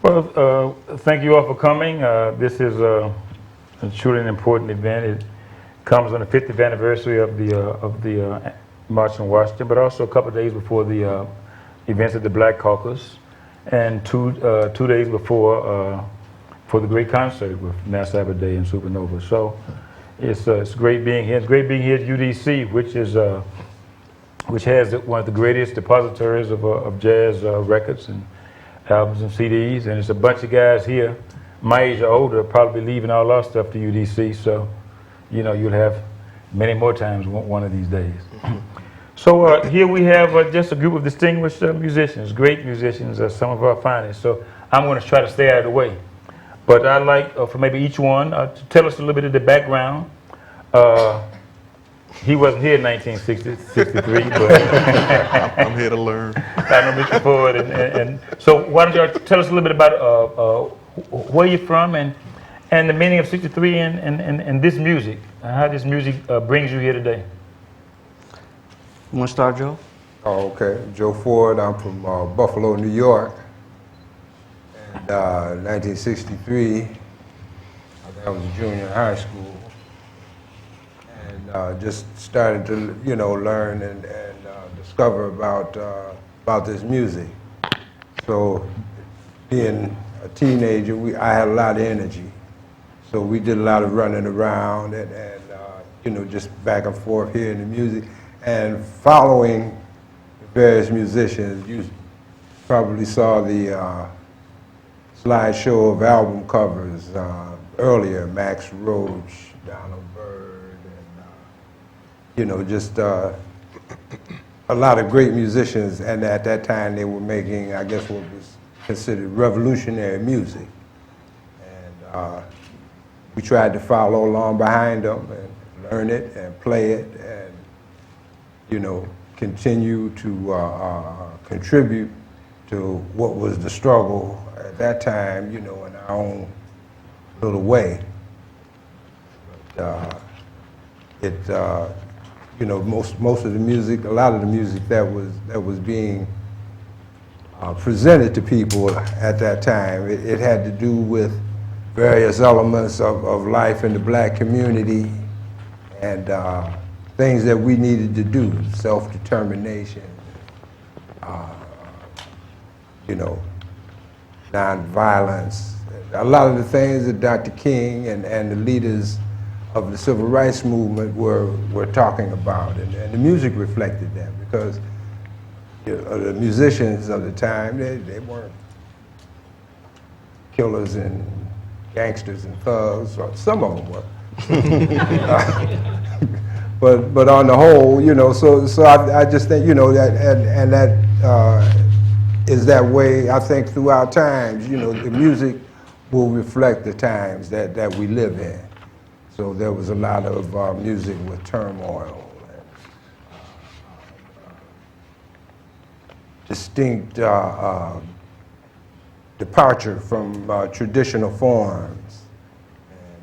Well, thank you all for coming. This is truly an important event. It comes on the 50th anniversary of the March on Washington, but also a couple of days before the events at the Black Caucus, and two days before for the great concert with Nasar Abadey and SUPERNOVA. So it's great being here. It's great being here at UDC, which has one of the greatest depositories of jazz records and albums and CDs, and it's a bunch of guys here, my age or older, probably leaving all our stuff to UDC, so, you know, you'll have many more times one of these days. So here we have just a group of distinguished musicians, great musicians, some of our finest, so I'm going to try to stay out of the way. But I'd like for maybe each one to tell us a little bit of the background. He wasn't here in 1963, but I'm here to learn. I know Mr. Ford, and so why don't you tell us a little bit about where you're from and the meaning of '63 and this music, how this music brings you here today. You want to start, Joe? Oh, okay. Joe Ford. I'm from Buffalo, New York. And 1963, I think I was a junior in high school. Just started to, you know, learn and discover about this music. So, being a teenager, I had a lot of energy. So we did a lot of running around and you know, just back and forth hearing the music and following various musicians. You probably saw the slideshow of album covers earlier, Max Roach, Donald Byrd, you know, just a lot of great musicians, and at that time they were making, I guess, what was considered revolutionary music. And we tried to follow along behind them and learn it and play it and, you know, continue to contribute to what was the struggle at that time, you know, in our own little way. But, you know, most of the music, a lot of the music that was being presented to people at that time, it had to do with various elements of life in the black community and things that we needed to do, self-determination, you know, nonviolence. A lot of the things that Dr. King and the leaders of the civil rights movement were talking about, and the music reflected that, because you know, the musicians of the time, they weren't killers and gangsters and thugs, or some of them were. But on the whole, you know, so I just think, you know, that and that is that way, I think, throughout times. You know, the music will reflect the times that we live in. So there was a lot of music with turmoil and distinct departure from traditional forms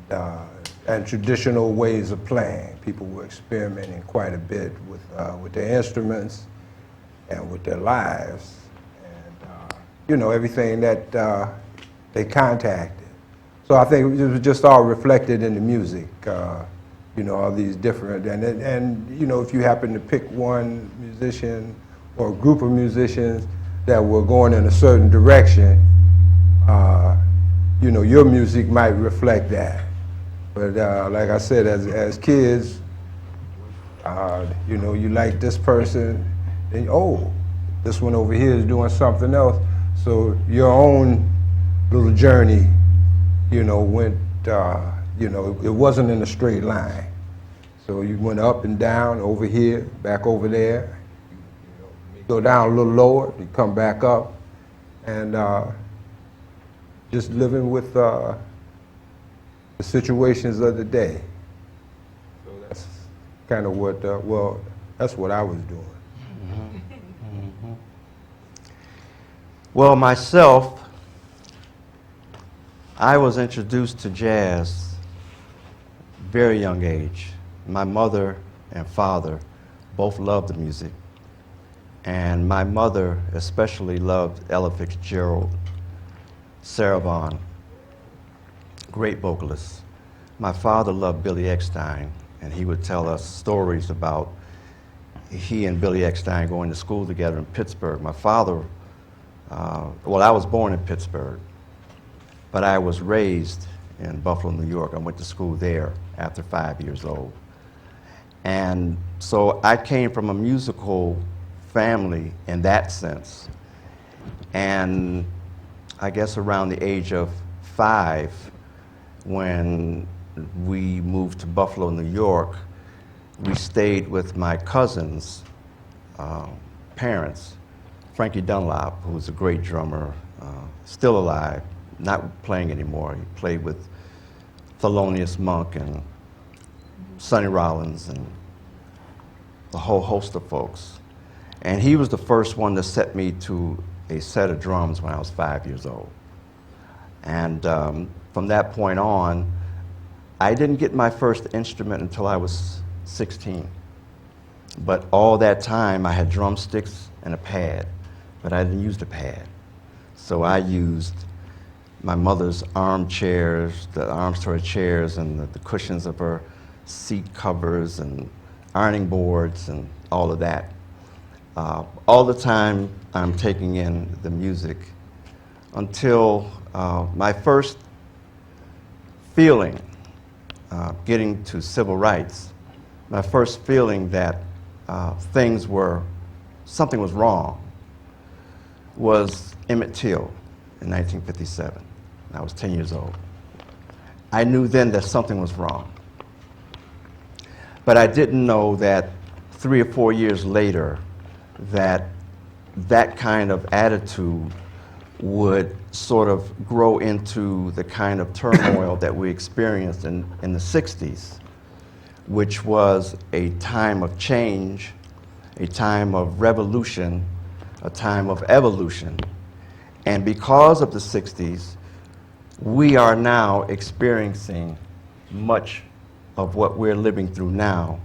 and traditional ways of playing. People were experimenting quite a bit with their instruments and with their lives, and you know, everything that they contacted. So I think it was just all reflected in the music, you know, all these different, and you know, if you happen to pick one musician or a group of musicians that were going in a certain direction, you know, your music might reflect that. But like I said, as kids, you know, you like this person, and oh, this one over here is doing something else. So your own little journey, you know, went, you know, it wasn't in a straight line. So you went up and down, over here, back over there. You know, you go down a little lower, you come back up, and just living with the situations of the day. So that's kind of what, well, that's what I was doing. Mm-hmm. Well, myself, I was introduced to jazz very young age. My mother and father both loved the music, and my mother especially loved Ella Fitzgerald. Sarah Vaughan, great vocalist. My father loved Billy Eckstine, and he would tell us stories about he and Billy Eckstine going to school together in Pittsburgh. My father, well, I was born in Pittsburgh, but I was raised in Buffalo, New York. I went to school there after 5 years old. And so I came from a musical family in that sense. And I guess around the age of 5, when we moved to Buffalo, New York, we stayed with my cousin's parents, Frankie Dunlop, who was a great drummer, still alive, not playing anymore. He played with Thelonious Monk and Sonny Rollins and a whole host of folks. And he was the first one to set me to a set of drums when I was 5 years old. And from that point on, I didn't get my first instrument until I was 16. But all that time, I had drumsticks and a pad, but I didn't use the pad. So I used my mother's armchairs, the arms to her chairs, and the cushions of her seat covers, and ironing boards, and all of that. All the time, I'm taking in the music until my first feeling, getting to civil rights, my first feeling that something was wrong, was Emmett Till in 1957. I was 10 years old. I knew then that something was wrong. But I didn't know that 3 or 4 years later, that kind of attitude would sort of grow into the kind of turmoil that we experienced in the 60s, which was a time of change, a time of revolution, a time of evolution. And because of the 60s, we are now experiencing much of what we're living through now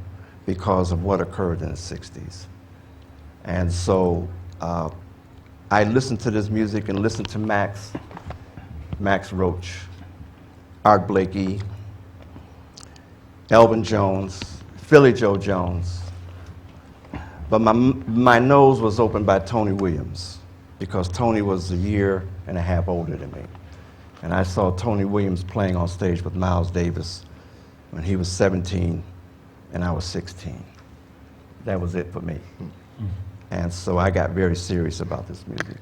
because of what occurred in the 60s. And so I listened to this music and listened to Max Roach, Art Blakey, Elvin Jones, Philly Joe Jones. But my nose was opened by Tony Williams, because Tony was a year and a half older than me. And I saw Tony Williams playing on stage with Miles Davis when he was 17 and I was 16. That was it for me. Mm-hmm. And so I got very serious about this music.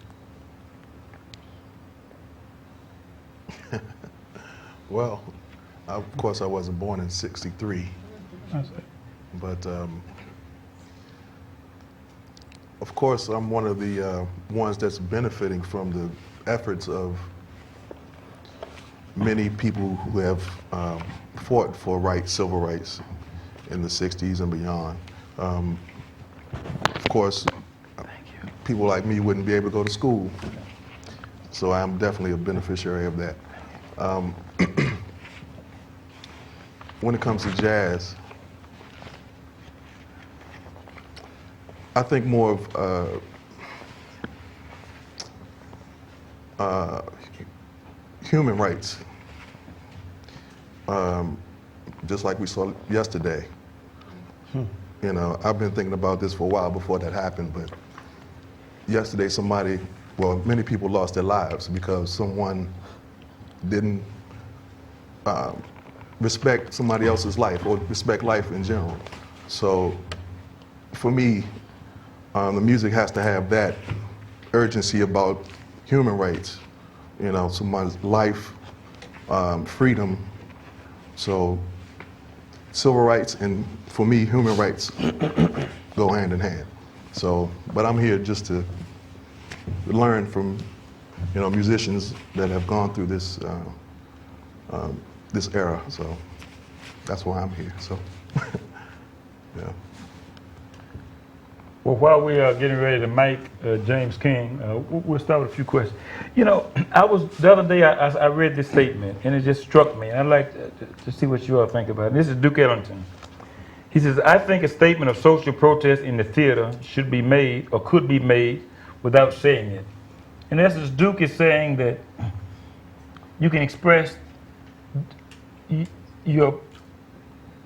Well, of course I wasn't born in '63, but of course I'm one of the ones that's benefiting from the efforts of many people who have fought for rights, civil rights in the 60s and beyond. Of course, people like me wouldn't be able to go to school, so I'm definitely a beneficiary of that. When it comes to jazz, I think more of human rights, just like we saw yesterday. You know, I've been thinking about this for a while before that happened, but yesterday many people lost their lives because someone didn't respect somebody else's life or respect life in general. So for me, the music has to have that urgency about human rights, you know, someone's life, freedom. So civil rights and, for me, human rights go hand in hand. So, but I'm here just to learn from, you know, musicians that have gone through this this era. So that's why I'm here. So, yeah. Well, while we are getting ready to mic James King, we'll start with a few questions. You know, the other day I read this statement and it just struck me. I'd like to see what you all think about it. This is Duke Ellington. He says, "I think a statement of social protest in the theater should be made, or could be made, without saying it." In essence, Duke is saying that, you know, the theater should be able to express its social protest without saying it. And I think that, you know, you can express your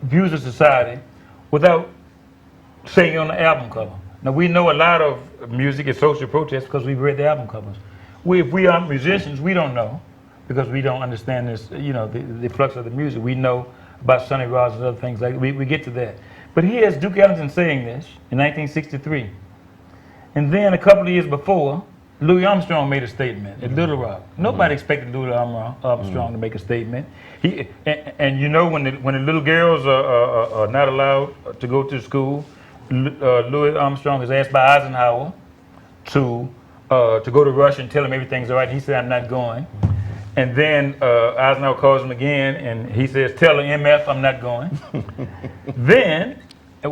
views of society without saying on the album cover. Now we know a lot of music is social protest because we've read the album covers. If we aren't musicians, we don't know because we don't understand this, the flux of the music. We know about Sonny Rollins and other things like that. We get to that. But here's Duke Ellington saying this in 1963. And then a couple of years before, Louis Armstrong made a statement at Little Rock. Nobody expected Louis Armstrong to make a statement. And you know when the little girls are not allowed to go to school, Louis Armstrong is asked by Eisenhower to go to Russia and tell him everything's all right. He said, I'm not going. And then Eisenhower calls him again, and he says, tell the MF I'm not going. Then,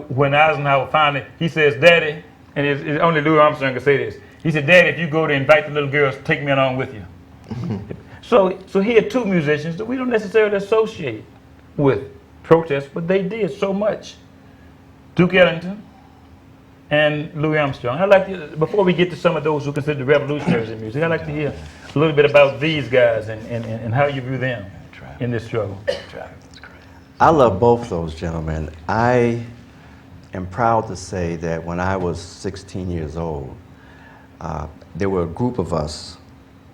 when Eisenhower finally, he says, Daddy, and it's only Louis Armstrong can say this. He said, Daddy, if you go to invite the little girls, take me along with you. So here are two musicians that we don't necessarily associate with protests, but they did so much. Duke Ellington and Louis Armstrong. I'd like to, before we get to some of those who consider the revolutionaries in music, I'd like to hear a little bit about these guys and how you view them in this struggle. I love both those gentlemen. I am proud to say that when I was 16 years old, there were a group of us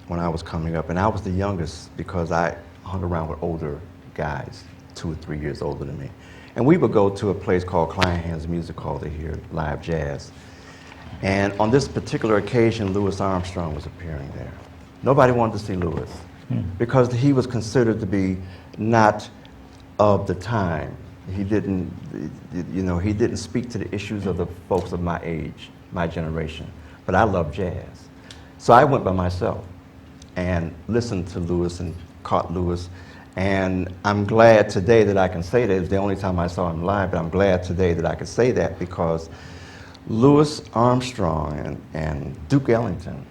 when I was coming up, and I was the youngest because I hung around with older guys, 2 or 3 years older than me. And we would go to a place called Kleinhand's Music Hall to hear live jazz. And on this particular occasion, Louis Armstrong was appearing there. Nobody wanted to see Louis because he was considered to be not of the time. He didn't, he didn't speak to the issues of the folks of my age, my generation. But I love jazz. So I went by myself and listened to Louis and caught Louis. And I'm glad today that I can say that. It was the only time I saw him live, but I'm glad today that I can say that because Louis Armstrong and Duke Ellington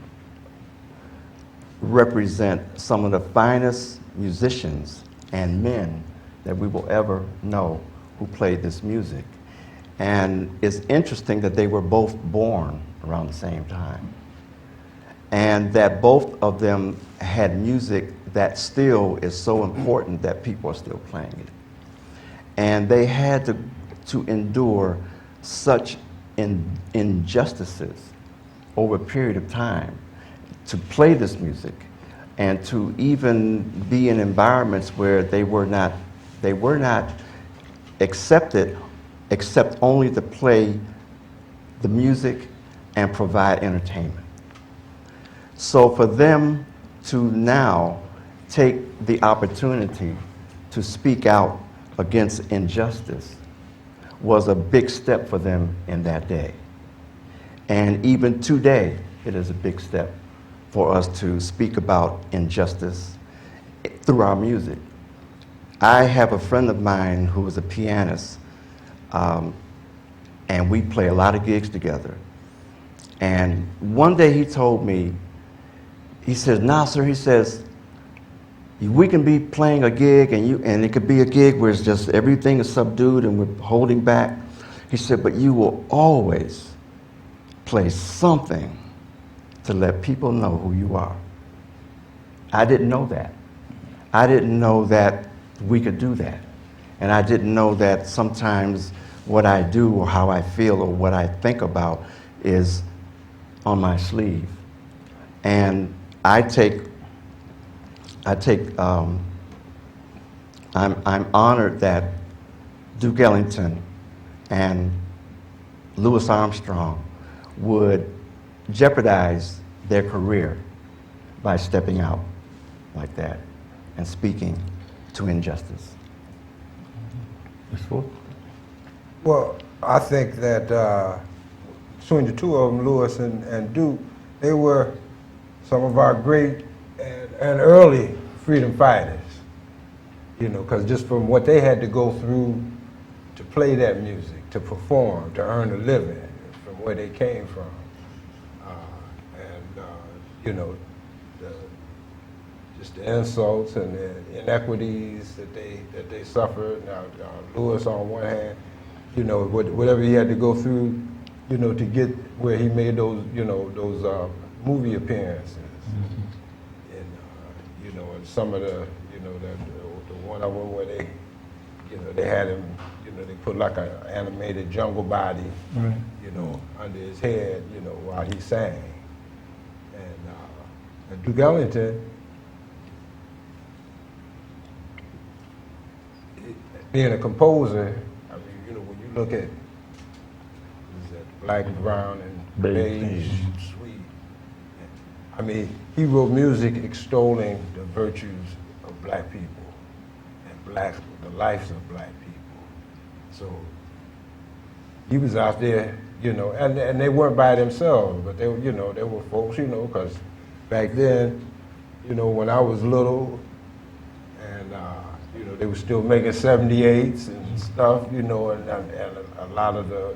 represent some of the finest musicians and men that we will ever know who played this music. And it's interesting that they were both born around the same time. And that both of them had music that still is so important that people are still playing it. And they had to endure such injustices over a period of time to play this music and to even be in environments where they were not accepted except only to play the music and provide entertainment. So for them to now take the opportunity to speak out against injustice was a big step for them in that day. And even today, it is a big step for us to speak about injustice through our music. I have a friend of mine who is a pianist, and we play a lot of gigs together. And one day he told me, he says, Nasar, he says, we can be playing a gig and it could be a gig where it's just everything is subdued and we're holding back. He said, but you will always play something to let people know who you are. I didn't know that. I didn't know that we could do that. And I didn't know that sometimes what I do or how I feel or what I think about is on my sleeve. And I'm honored that Duke Ellington and Louis Armstrong would jeopardize their career by stepping out like that and speaking to injustice. Well, I think that between the two of them, Louis and Duke, they were some of our great and early freedom fighters, because just from what they had to go through to play that music, to perform, to earn a living from where they came from, just the insults and the inequities that they suffered. Now, Louis on one hand, whatever he had to go through, to get where he made those movie appearances. And, know, and some of the, you know, the one of them where they, you know, they had him, you know, they put like an animated jungle body, Right. you know, under his head, you know, while he sang. And Duke Ellington, being a composer, I mean, you know, when you look at Black and Brown and Beige Suite, I mean, he wrote music extolling the virtues of black people and the lives of black people. So he was out there, you know, and they weren't by themselves, but they were, you know, there were folks, you know, because back then, you know, when I was little, and you know, they were still making 78s and stuff, you know, and a lot of the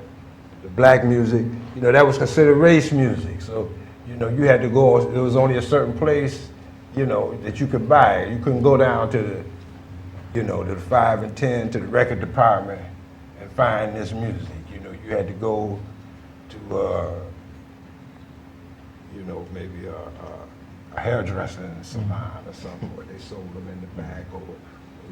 black music, you know, that was considered race music. So, you know, you had to go, there was only a certain place, you know, that you could buy it. You couldn't go down to the, you know, to the 5 and 10, to the record department and find this music. You know, you had to go to, you know, maybe a hairdresser in a salon or something where they sold them in the back, or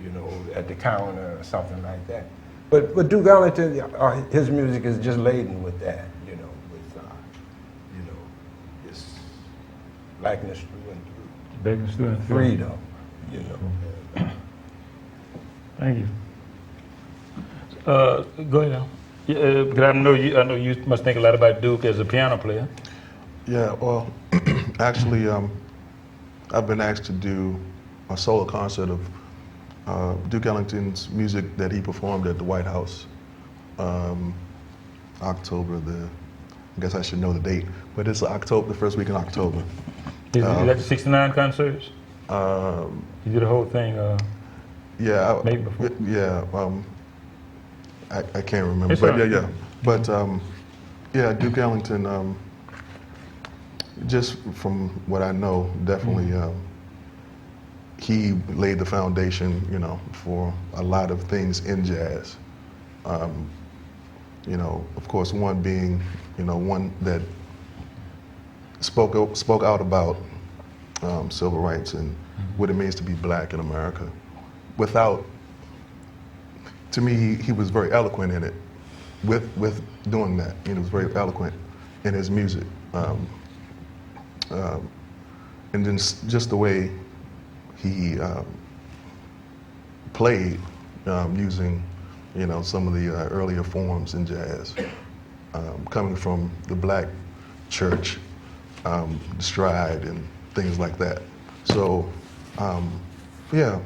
you know, at the counter or something like that. But Duke Ellington, his music is just laden with that, you know, with you know, this blackness through and through, Blackness through and through. freedom, you know. Thank you. Go ahead now. Yeah, because I know you must think a lot about Duke as a piano player. Yeah, well, actually, I've been asked to do a solo concert of Duke Ellington's music that he performed at the White House, October I guess I should know the date, but it's October, the first week in October. Is that the 69 concerts? You did the whole thing, Yeah, maybe before. Yeah, I can't remember, It's but all right. yeah. But yeah, Duke Ellington, just from what I know, definitely he laid the foundation, you know, for a lot of things in jazz. You know, of course, one being, you know, one that spoke out about civil rights and what it means to be black in America. Without, to me, he was very eloquent in it. With doing that, he was very eloquent in his music, and then just the way he played using, you know, some of the earlier forms in jazz, coming from the black church, the stride and things like that. So, yeah,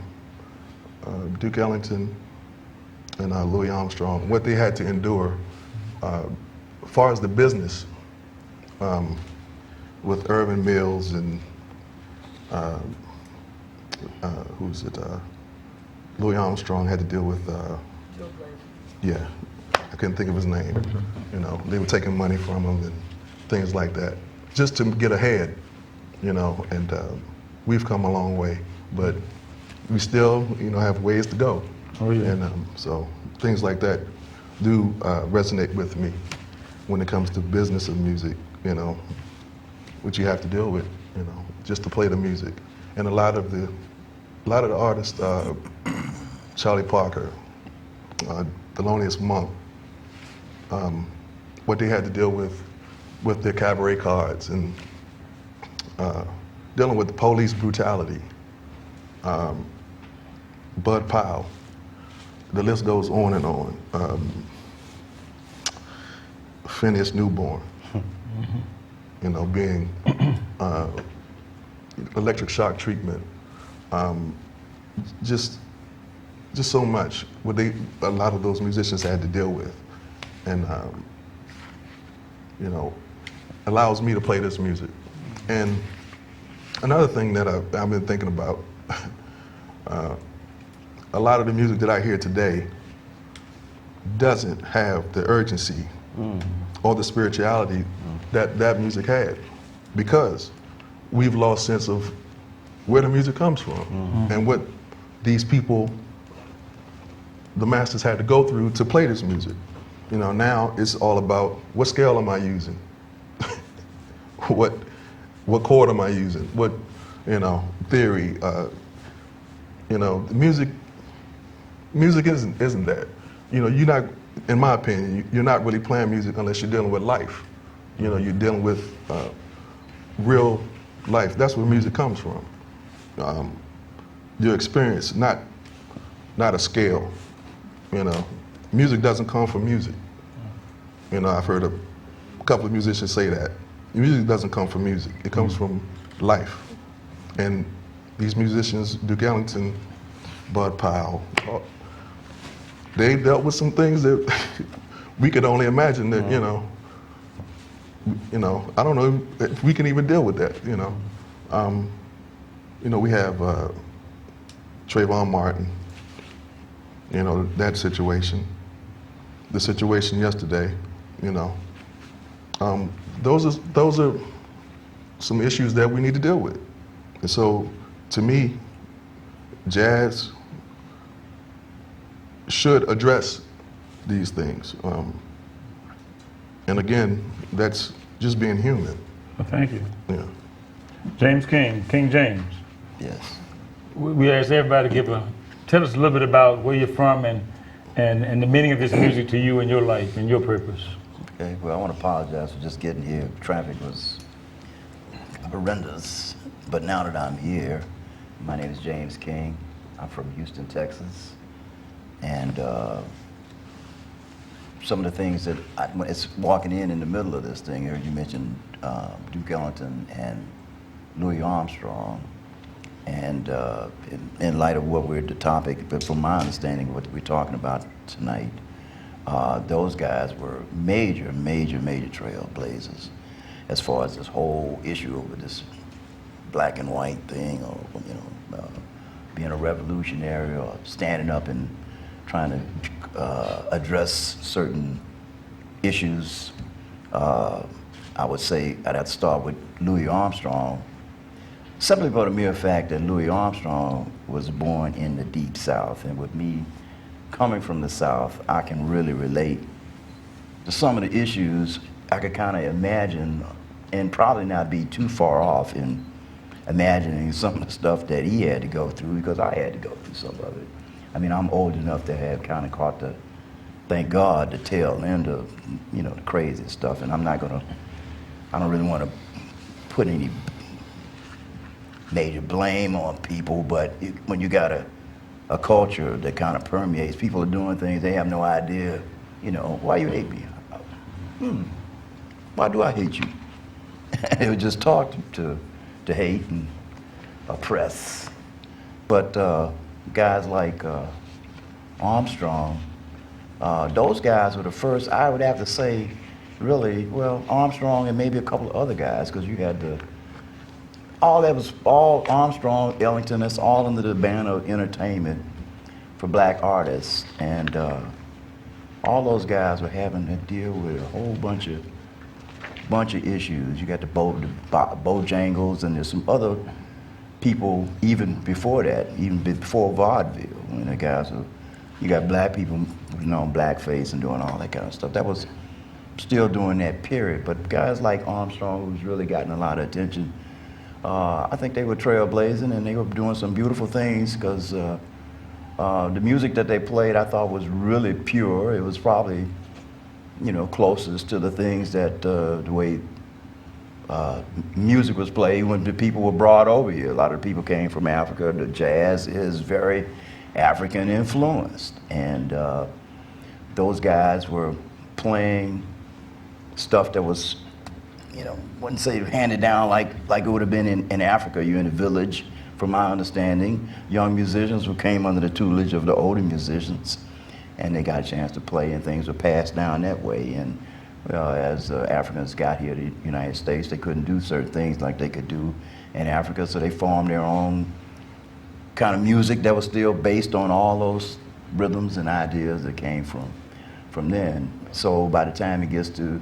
Duke Ellington and Louis Armstrong, what they had to endure, as far as the business, with Irvin Mills and who's it? Louis Armstrong had to deal with. Yeah, I couldn't think of his name. You know, they were taking money from him and things like that, just to get ahead. You know, and we've come a long way, but we still, you know, have ways to go. Oh yeah. And so things like that do resonate with me when it comes to business of music. You know, what you have to deal with. You know, just to play the music, and a lot of the artists, Charlie Parker, Thelonious Monk, what they had to deal with their cabaret cards and dealing with the police brutality, Bud Powell, the list goes on and on. Phineas Newborn, you know, being electric shock treatment, just so much what a lot of those musicians had to deal with, and you know, allows me to play this music. And another thing that I've been thinking about, a lot of the music that I hear today doesn't have the urgency or the spirituality that music had, because we've lost sense of where the music comes from and what these people, the masters, had to go through to play this music. You know, now it's all about what scale am I using, what chord am I using, what, theory. Music isn't that. You're not, in my opinion, you're not really playing music unless you're dealing with life. You're dealing with real life. That's where music comes from. Your experience, not a scale. Music doesn't come from music. I've heard a couple of musicians say that. Music doesn't come from music. It comes from life. And these musicians, Duke Ellington, Bud Powell, they dealt with some things that we could only imagine that, I don't know if we can even deal with that, we have Trayvon Martin, that situation, the situation yesterday, those are some issues that we need to deal with. And so, to me, jazz should address these things. And again, that's just being human. Well, thank you. Yeah. James King, King James. Yes. We asked everybody to tell us a little bit about where you're from and the meaning of this music to you and your life and your purpose. Okay, well, I want to apologize for just getting here. Traffic was horrendous. But now that I'm here, my name is James King. I'm from Houston, Texas. And some of the things that, when it's walking in the middle of this thing, here you mentioned Duke Ellington and Louis Armstrong. And in light of what we're the topic, but from my understanding of what we're talking about tonight, those guys were major trailblazers as far as this whole issue over this black and white thing, or being a revolutionary or standing up and trying to address certain issues. I would say I'd have to start with Louis Armstrong, simply for the mere fact that Louis Armstrong was born in the Deep South, and with me coming from the South, I can really relate to some of the issues. I could kind of imagine, and probably not be too far off in imagining some of the stuff that he had to go through, because I had to go through some of it. I mean, I'm old enough to have kind of caught the, thank God, the tail end of, the crazy stuff, and I don't really want to put any major blame on people, but when you got a culture that kind of permeates, people are doing things, they have no idea, why you hate me? Why do I hate you? It would just talk to hate and oppress. But guys like Armstrong, those guys were the first, I would have to say, really, well, Armstrong and maybe a couple of other guys, because you had all Armstrong, Ellington, that's all under the banner of entertainment for black artists. And all those guys were having to deal with a whole bunch of issues. You got the Bojangles, and there's some other people even before that, even before vaudeville. When the guys you got black people blackface and doing all that kind of stuff. That was still during that period. But guys like Armstrong, who's really gotten a lot of attention, I think they were trailblazing, and they were doing some beautiful things, because the music that they played, I thought, was really pure. It was probably, closest to the things that the way music was played when the people were brought over here. A lot of people came from Africa. The jazz is very African influenced, and those guys were playing stuff that was, wouldn't say handed down like it would have been in Africa. You're in a village, from my understanding, young musicians who came under the tutelage of the older musicians, and they got a chance to play, and things were passed down that way. And as Africans got here to the United States, they couldn't do certain things like they could do in Africa, so they formed their own kind of music that was still based on all those rhythms and ideas that came from then. So by the time it gets to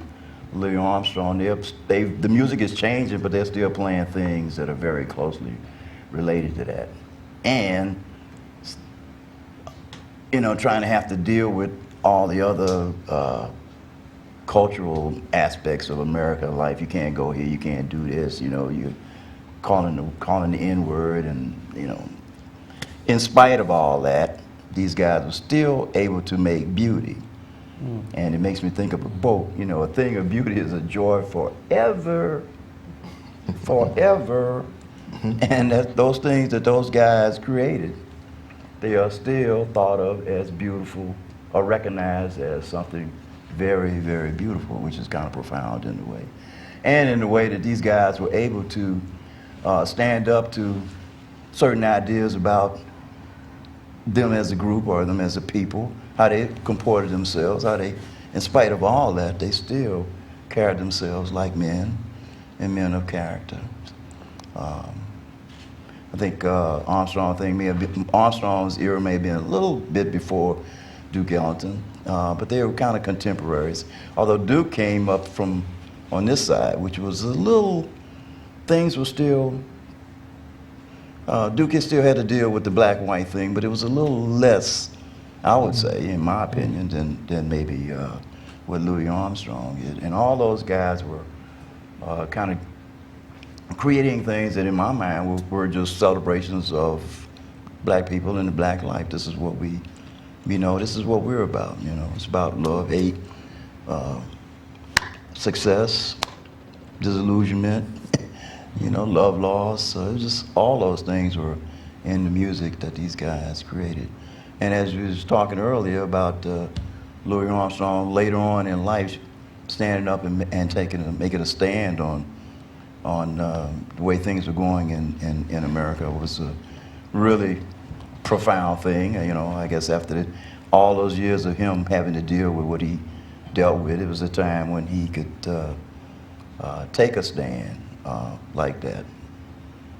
Louis Armstrong, the music is changing, but they're still playing things that are very closely related to that. And, trying to have to deal with all the other cultural aspects of American life. You can't go here, you can't do this, calling the N-word, and you know, in spite of all that, these guys were still able to make beauty. And it makes me think of a quote, you know, a thing of beauty is a joy forever, forever. And those things that those guys created, they are still thought of as beautiful or recognized as something very, very beautiful, which is kind of profound in a way. And in the way that these guys were able to stand up to certain ideas about them as a group or them as a people, how they comported themselves, how they, in spite of all that, they still carried themselves like men and men of character. I think Armstrong's era may have been a little bit before Duke Ellington, but they were kind of contemporaries. Although Duke came up from on this side, which was a little, things were still, Duke still had to deal with the black-white thing, but it was a little less, I would say, in my opinion, than maybe what Louis Armstrong did. And all those guys were kind of creating things that in my mind were just celebrations of black people and the black life. This is what we know, this is what we're about, you know. It's about love, hate, success, disillusionment, you know, love, loss. So it was just all those things were in the music that these guys created. And as we was talking earlier about Louis Armstrong later on in life standing up and making a stand on the way things were going in America was a really profound thing. You know, I guess after all those years of him having to deal with what he dealt with, it was a time when he could take a stand like that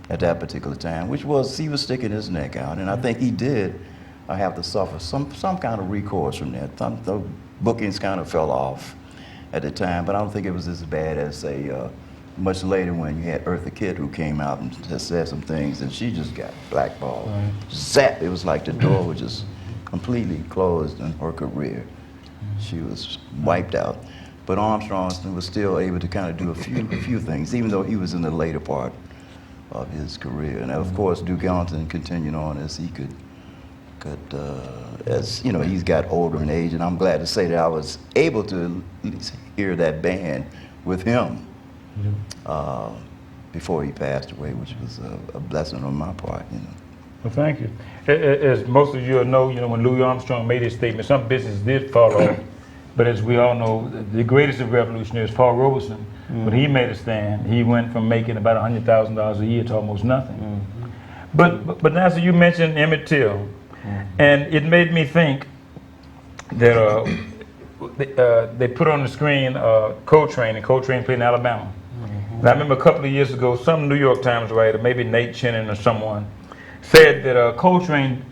at that particular time, which was he was sticking his neck out, and I think he did have to suffer some kind of recourse from that. The bookings kind of fell off at the time, but I don't think it was as bad as, say, much later when you had Eartha Kitt, who came out and said some things, and she just got blackballed. Right. Zap! It was like the door was just completely closed in her career. She was wiped out. But Armstrong was still able to kind of do a few things, even though he was in the later part of his career. And of course, Duke Ellington continued on as he could as you know, he's got older in age, and I'm glad to say that I was able to at least hear that band with him before he passed away, which was a blessing on my part, you know. Well, thank you. As most of you know, when Louis Armstrong made his statement, some business did fall off. But as we all know, the greatest of revolutionaries, Paul Robeson, when he made a stand, he went from making about $100,000 a year to almost nothing. But Nasar, you mentioned Emmett Till, and it made me think that they put on the screen Coltrane, and Coltrane played in Alabama. And I remember a couple of years ago, some New York Times writer, maybe Nate Chennin or someone, said that Coltrane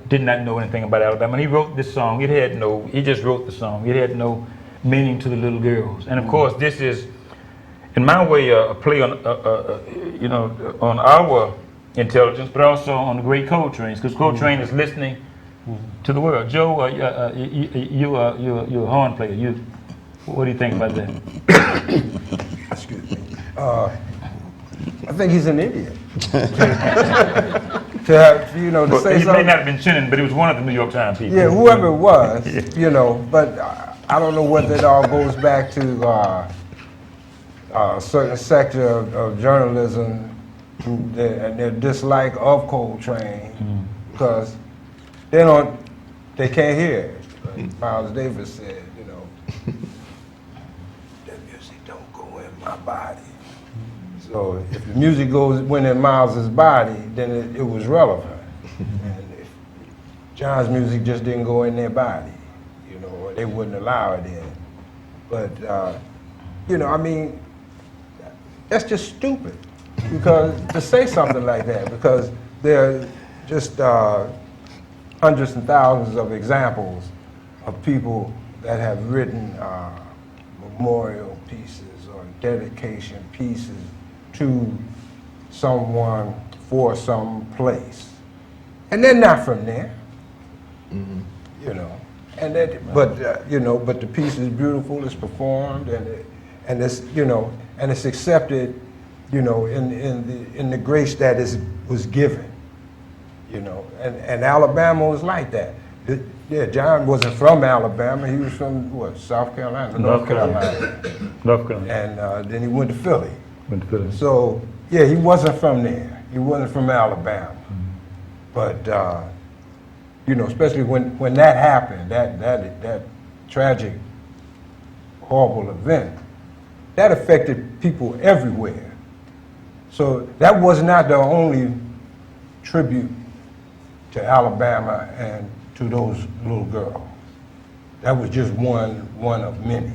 did not know anything about Alabama. And he wrote this song. He just wrote the song. It had no meaning to the little girls. And of course, this is, in my way, a play on, on our intelligence, but also on the great Coltrane's, because Coltrane is listening to the world. Joe, you're a horn player. What do you think about that? Excuse me. I think he's an idiot. To have, to say he something. may not have been Chennin, but he was one of the New York Times people. Yeah, whoever it was, but I don't know whether it all goes back to a certain sector of journalism and their dislike of Coltrane, because they can't hear it. Like Miles Davis said, that music don't go in my body. So if the music went in Miles's body, then it was relevant. And if John's music just didn't go in their body, or they wouldn't allow it in. But, that's just stupid. Because to say something like that, because there are just hundreds and thousands of examples of people that have written memorial pieces or dedication pieces to someone for some place, and they're not from there, and but the piece is beautiful, it's performed, and it's and it's accepted you know, in the grace that was given, you know, and Alabama was like that. Yeah, John wasn't from Alabama. He was from, what, South Carolina? North Carolina. North Carolina. And then he went to Philly. Went to Philly. So, yeah, he wasn't from there. He wasn't from Alabama. But, you know, especially when that happened, that tragic, horrible event, that affected people everywhere. So that was not the only tribute to Alabama and to those little girls. That was just one of many,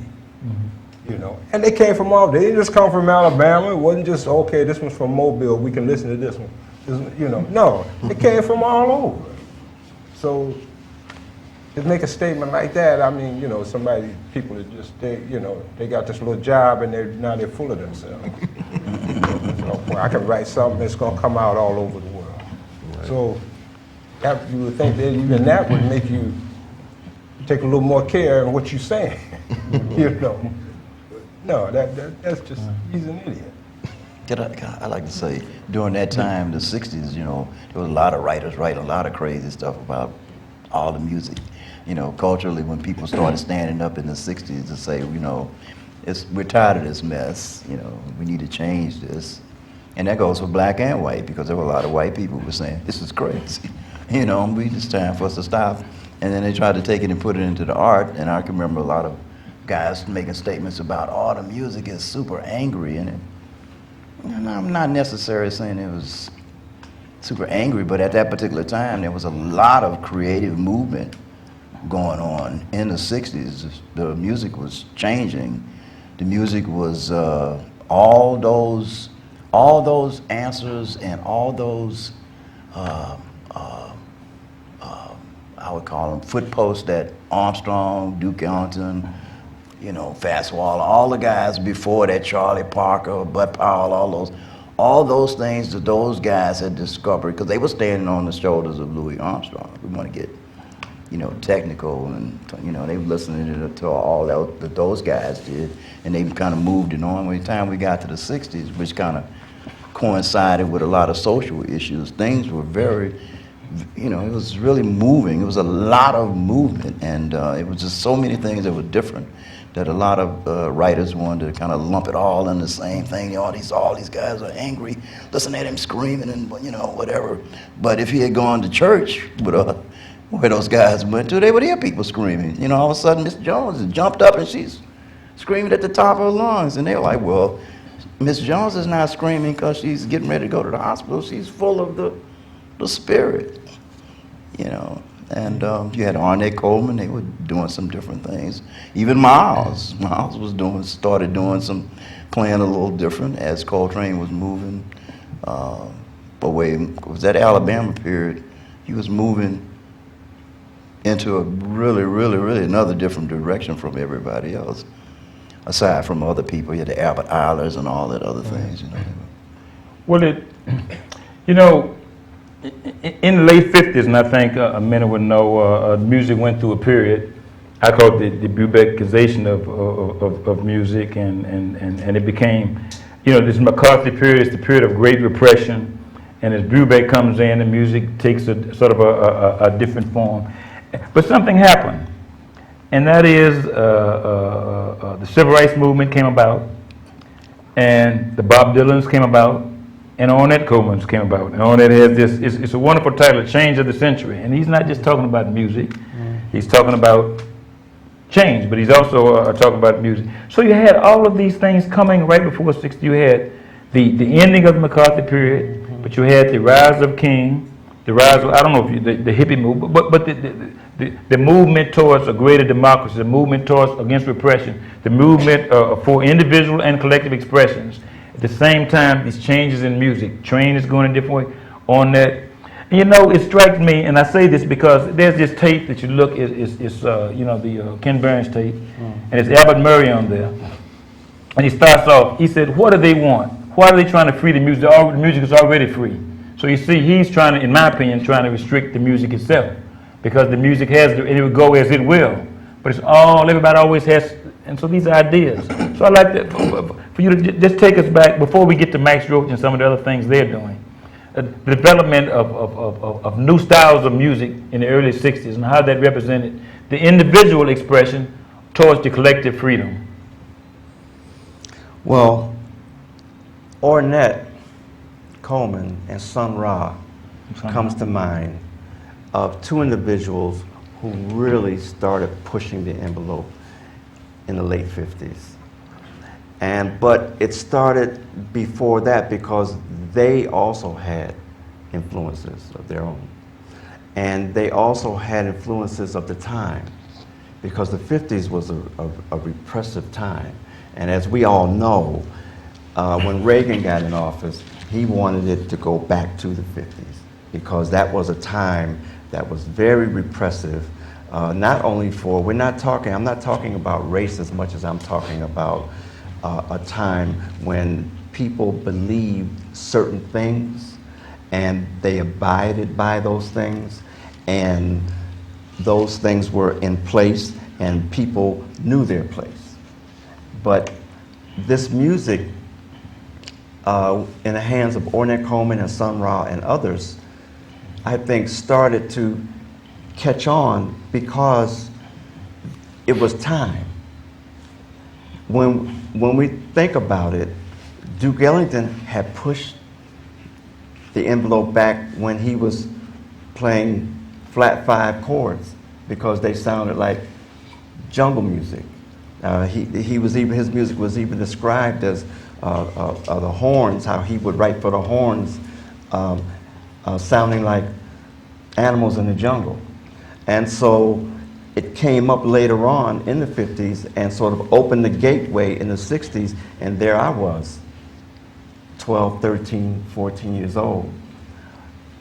you know. And they came from all, they didn't just come from Alabama. It wasn't just, okay, this one's from Mobile, we can listen to this one. You know, no, they came from all over. So to make a statement like that, I mean, you know, people that just, you know, they got this little job and now they're full of themselves. So, well, I can write something that's gonna come out all over the world. Right. So that, you would think that even that would make you take a little more care in what you're saying, you know. No, that's just, he's an idiot. I like to say, during that time, the 60s, you know, there was a lot of writers writing a lot of crazy stuff about all the music. You know, culturally, when people started standing up in the 60s to say, you know, we're tired of this mess, you know, we need to change this. And that goes for black and white, because there were a lot of white people who were saying, this is crazy. You know, it's time for us to stop. And then they tried to take it and put it into the art, and I can remember a lot of guys making statements about, oh, the music is super angry in it. And I'm not necessarily saying it was super angry, but at that particular time, there was a lot of creative movement going on in the 60s. The music was changing. The music was all those answers and all those, I would call them footposts that Armstrong, Duke Ellington, you know, Fats Waller, all the guys before that, Charlie Parker, Bud Powell, all those things that those guys had discovered, because they were standing on the shoulders of Louis Armstrong. We want to get, you know, technical, and, you know, they were listening to all that those guys did, and they kind of moved it on. By the time we got to the 60s, which kind of coincided with a lot of social issues, things were very, you know, it was really moving. It was a lot of movement, and it was just so many things that were different that a lot of writers wanted to kind of lump it all in the same thing. You know, all these guys are angry. Listen at him screaming and, you know, whatever. But if he had gone to church with where those guys went to, they would hear people screaming. You know, all of a sudden Miss Jones jumped up and she's screaming at the top of her lungs. And they were like, well, Miss Jones is not screaming because she's getting ready to go to the hospital. She's full of the spirit, you know. And you had Ornette Coleman, they were doing some different things. Even Miles was started doing some, playing a little different as Coltrane was moving. But it was that Alabama period, he was moving into a really, really, really another different direction from everybody else. Aside from other people, you had the Albert Eilers and all that other things, you know. Well, you know, in the late 50s, and I think many would know, music went through a period, I call it the Brubeckization of music, and it became, you know, this McCarthy period is the period of great repression, and as Brubeck comes in, the music takes a sort of a different form. But something happened, and that is the Civil Rights Movement came about, and the Bob Dylans came about, and Ornette Coleman's came about. And Ornette has this, it's a wonderful title, Change of the Century. And he's not just talking about music, he's talking about change, but he's also talking about music. So you had all of these things coming right before 60. You had the ending of the McCarthy period, but you had the rise of King, the rise of, I don't know if the hippie movement, but the movement towards a greater democracy, the movement towards against repression, the movement for individual and collective expressions. At the same time, these changes in music, Train is going a different way on that. And you know, it strikes me, and I say this because there's this tape that you look, it's you know, the Ken Burns tape, and it's Albert Murray on there. And he starts off, he said, what do they want? Why are they trying to free the music? The music is already free. So you see, he's trying to, in my opinion, trying to restrict the music itself, because the music has, and it will go as it will. But it's all, everybody always has, and so these are ideas. So I like that. for you to just take us back before we get to Max Roach and some of the other things they're doing. The development of new styles of music in the early 60s and how that represented the individual expression towards the collective freedom. Well, Ornette Coleman and Sun Ra comes to mind of two individuals who really started pushing the envelope in the late 50s. But it started before that because they also had influences of their own. And they also had influences of the time, because the 50s was a repressive time. And as we all know, when Reagan got in office, he wanted it to go back to the 50s, because that was a time that was very repressive, not only for, I'm not talking about race as much as I'm talking about a time when people believed certain things and they abided by those things, and those things were in place and people knew their place. But this music, in the hands of Ornette Coleman and Sun Ra and others, I think started to catch on because it was time. When we think about it, Duke Ellington had pushed the envelope back when he was playing flat 5 chords because they sounded like jungle music. His music was even described as the horns, how he would write for the horns, sounding like animals in the jungle. And so it came up later on in the 50s and sort of opened the gateway in the 60s, and there I was, 12, 13, 14 years old,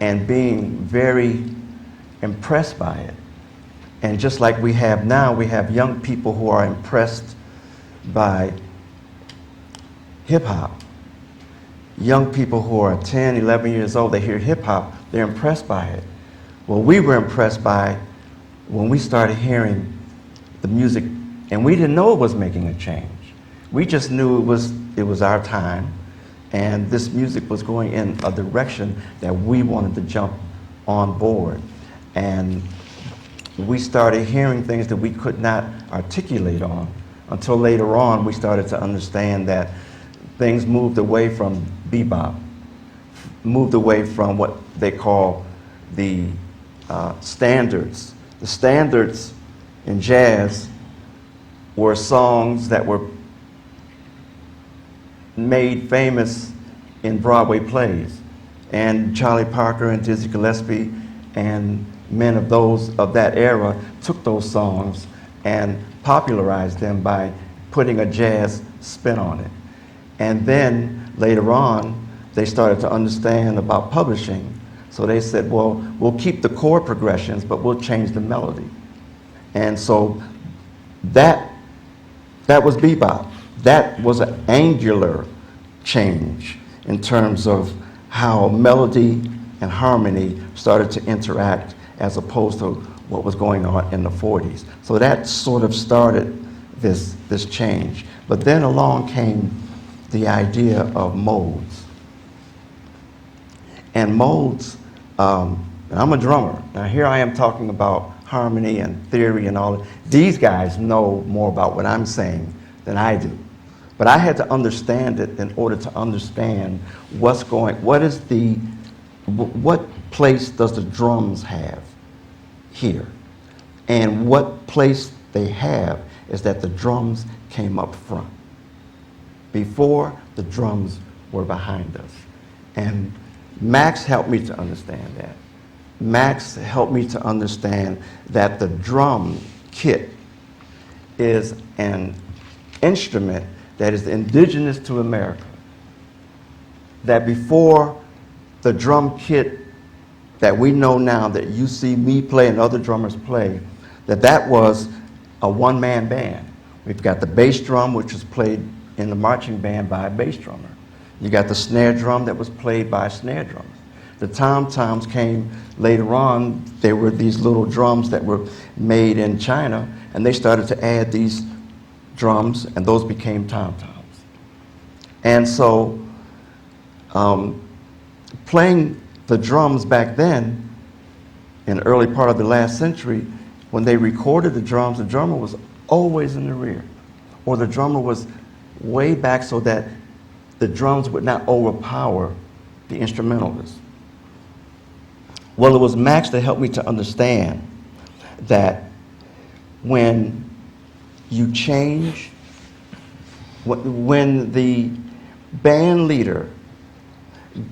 and being very impressed by it. And just like we have now, we have young people who are impressed by hip-hop. Young people who are 10, 11 years old, they hear hip-hop, they're impressed by it. Well, we were impressed by when we started hearing the music, and we didn't know it was making a change. We just knew it was our time, and this music was going in a direction that we wanted to jump on board. And we started hearing things that we could not articulate on until later on we started to understand that things moved away from bebop, moved away from what they call the standards. The standards in jazz were songs that were made famous in Broadway plays. And Charlie Parker and Dizzy Gillespie and men of that era took those songs and popularized them by putting a jazz spin on it. And then later on, they started to understand about publishing. So they said, well, we'll keep the chord progressions, but we'll change the melody. And so that was bebop. That was an angular change in terms of how melody and harmony started to interact as opposed to what was going on in the 40s. So that sort of started this change. But then along came the idea of modes. And modes, and I'm a drummer. Now here I am talking about harmony and theory and all. These guys know more about what I'm saying than I do. But I had to understand it in order to understand what place does the drums have here? And what place they have is that the drums came up front. Before, the drums were behind us. And Max helped me to understand that. Max helped me to understand that the drum kit is an instrument that is indigenous to America. That before the drum kit that we know now, that you see me play and other drummers play, that was a one-man band. We've got the bass drum, which was played in the marching band by a bass drummer. You got the snare drum that was played by a snare drummer. The tom-toms came later on. They were these little drums that were made in China, and they started to add these drums, and those became tom-toms. And so playing the drums back then, in the early part of the last century, when they recorded the drummer was always in the rear, or the drummer was way back so that the drums would not overpower the instrumentalist. Well, it was Max that helped me to understand that when you change, when the band leader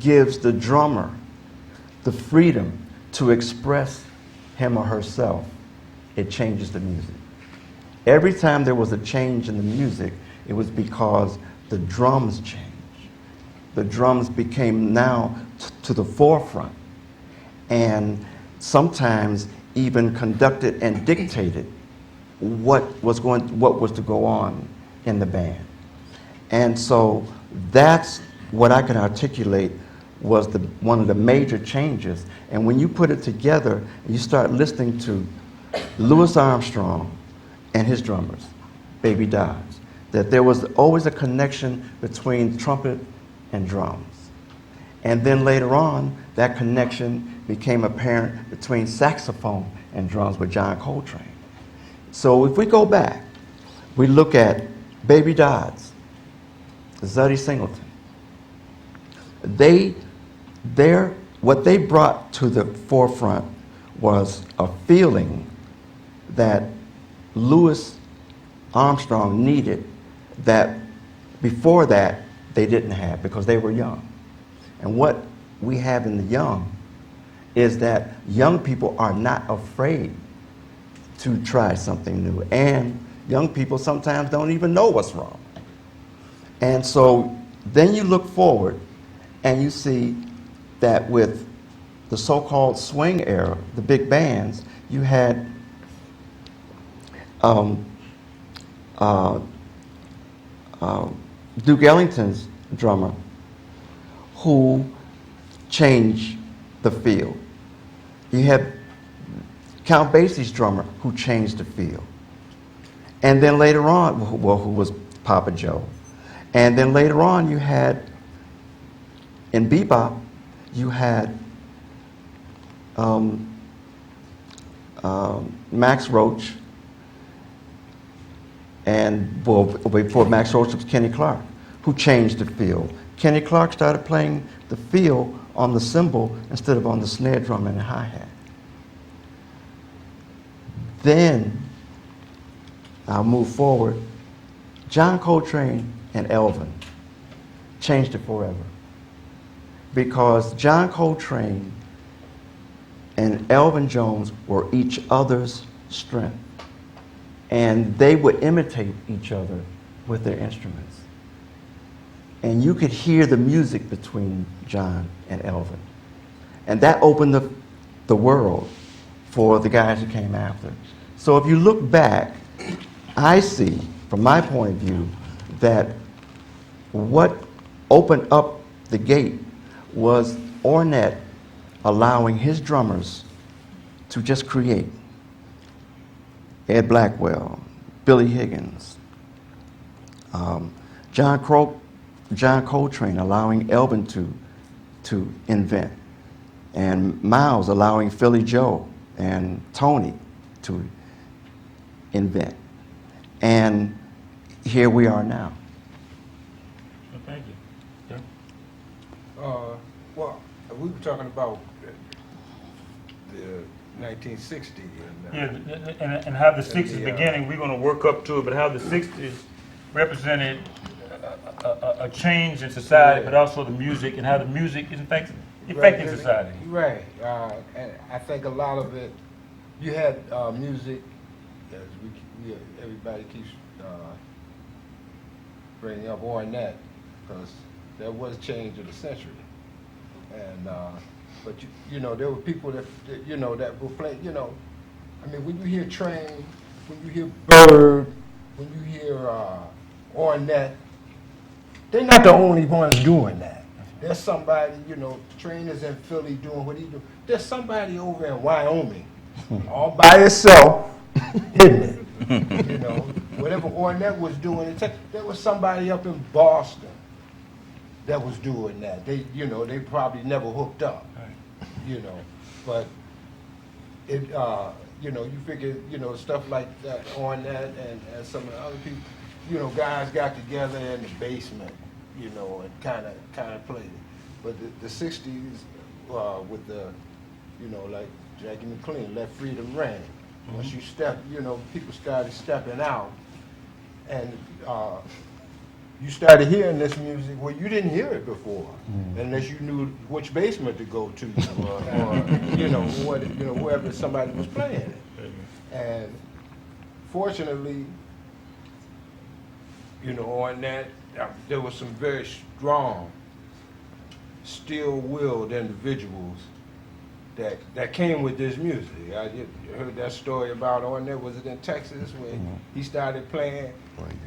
gives the drummer the freedom to express him or herself, it changes the music. Every time there was a change in the music, it was because the drums changed. The drums became now to the forefront, and sometimes even conducted and dictated what was to go on in the band. And so that's what I can articulate was one of the major changes. And when you put it together, and you start listening to Louis Armstrong and his drummers, Baby Dodds, that there was always a connection between trumpet and drums. And then later on, that connection became apparent between saxophone and drums with John Coltrane. So if we go back, we look at Baby Dodds, Zutty Singleton. What they brought to the forefront was a feeling that Louis Armstrong needed that before that they didn't have, because they were young. And what we have in the young is that young people are not afraid to try something new. And young people sometimes don't even know what's wrong. And so then you look forward and you see that with the so-called swing era, the big bands, you had Duke Ellington's drummer who changed the field. You had Count Basie's drummer who changed the field. And then later on, well, who was Papa Joe. And then later on you had, in bebop, you had Max Roach, and well, before Max Roach was Kenny Clark, who changed the field. Kenny Clark started playing the field on the cymbal instead of on the snare drum and the hi-hat. Then, I'll move forward, John Coltrane and Elvin changed it forever. Because John Coltrane and Elvin Jones were each other's strength. And they would imitate each other with their instruments. And you could hear the music between John and Elvin. And that opened the world for the guys who came after. So if you look back, I see, from my point of view, that what opened up the gate was Ornette allowing his drummers to just create. Ed Blackwell, Billy Higgins, John Coltrane allowing Elvin to invent, and Miles allowing Philly Joe and Tony to invent. And here we are now. Well, thank you. Yeah. Well, we were talking about the 1960s. And how the 60s beginning, we're going to work up to it, but how the 60s represented a change in society, but also the music, and how the music is affecting society. Right. And I think a lot of it, you had music, as everybody keeps bringing up Ornette, because there was change of the century. And but you know, there were people that that were playing. I mean, when you hear Train, when you hear Bird, when you hear Ornette, they're not the only ones doing that. There's somebody, Train is in Philly doing what he do. There's somebody over in Wyoming, all by himself, hitting it. Whatever Ornette was doing, there was somebody up in Boston that was doing that. They, you know, they probably never hooked up, you know, but it, you know, you figure, you know, stuff like that on that, and some of the other people, you know, guys got together in the basement, you know, and kind of played it. But the 60s, with the, you know, like Jackie McLean, Let Freedom Ring. Once you step, you know, people started stepping out, and you started hearing this music where you didn't hear it before, unless you knew which basement to go to, or you know, what, you know, wherever somebody was playing it. And fortunately, you know, on that, there were some very strong, steel-willed individuals that came with this music. I heard that story about on there, was it in Texas, when he started playing?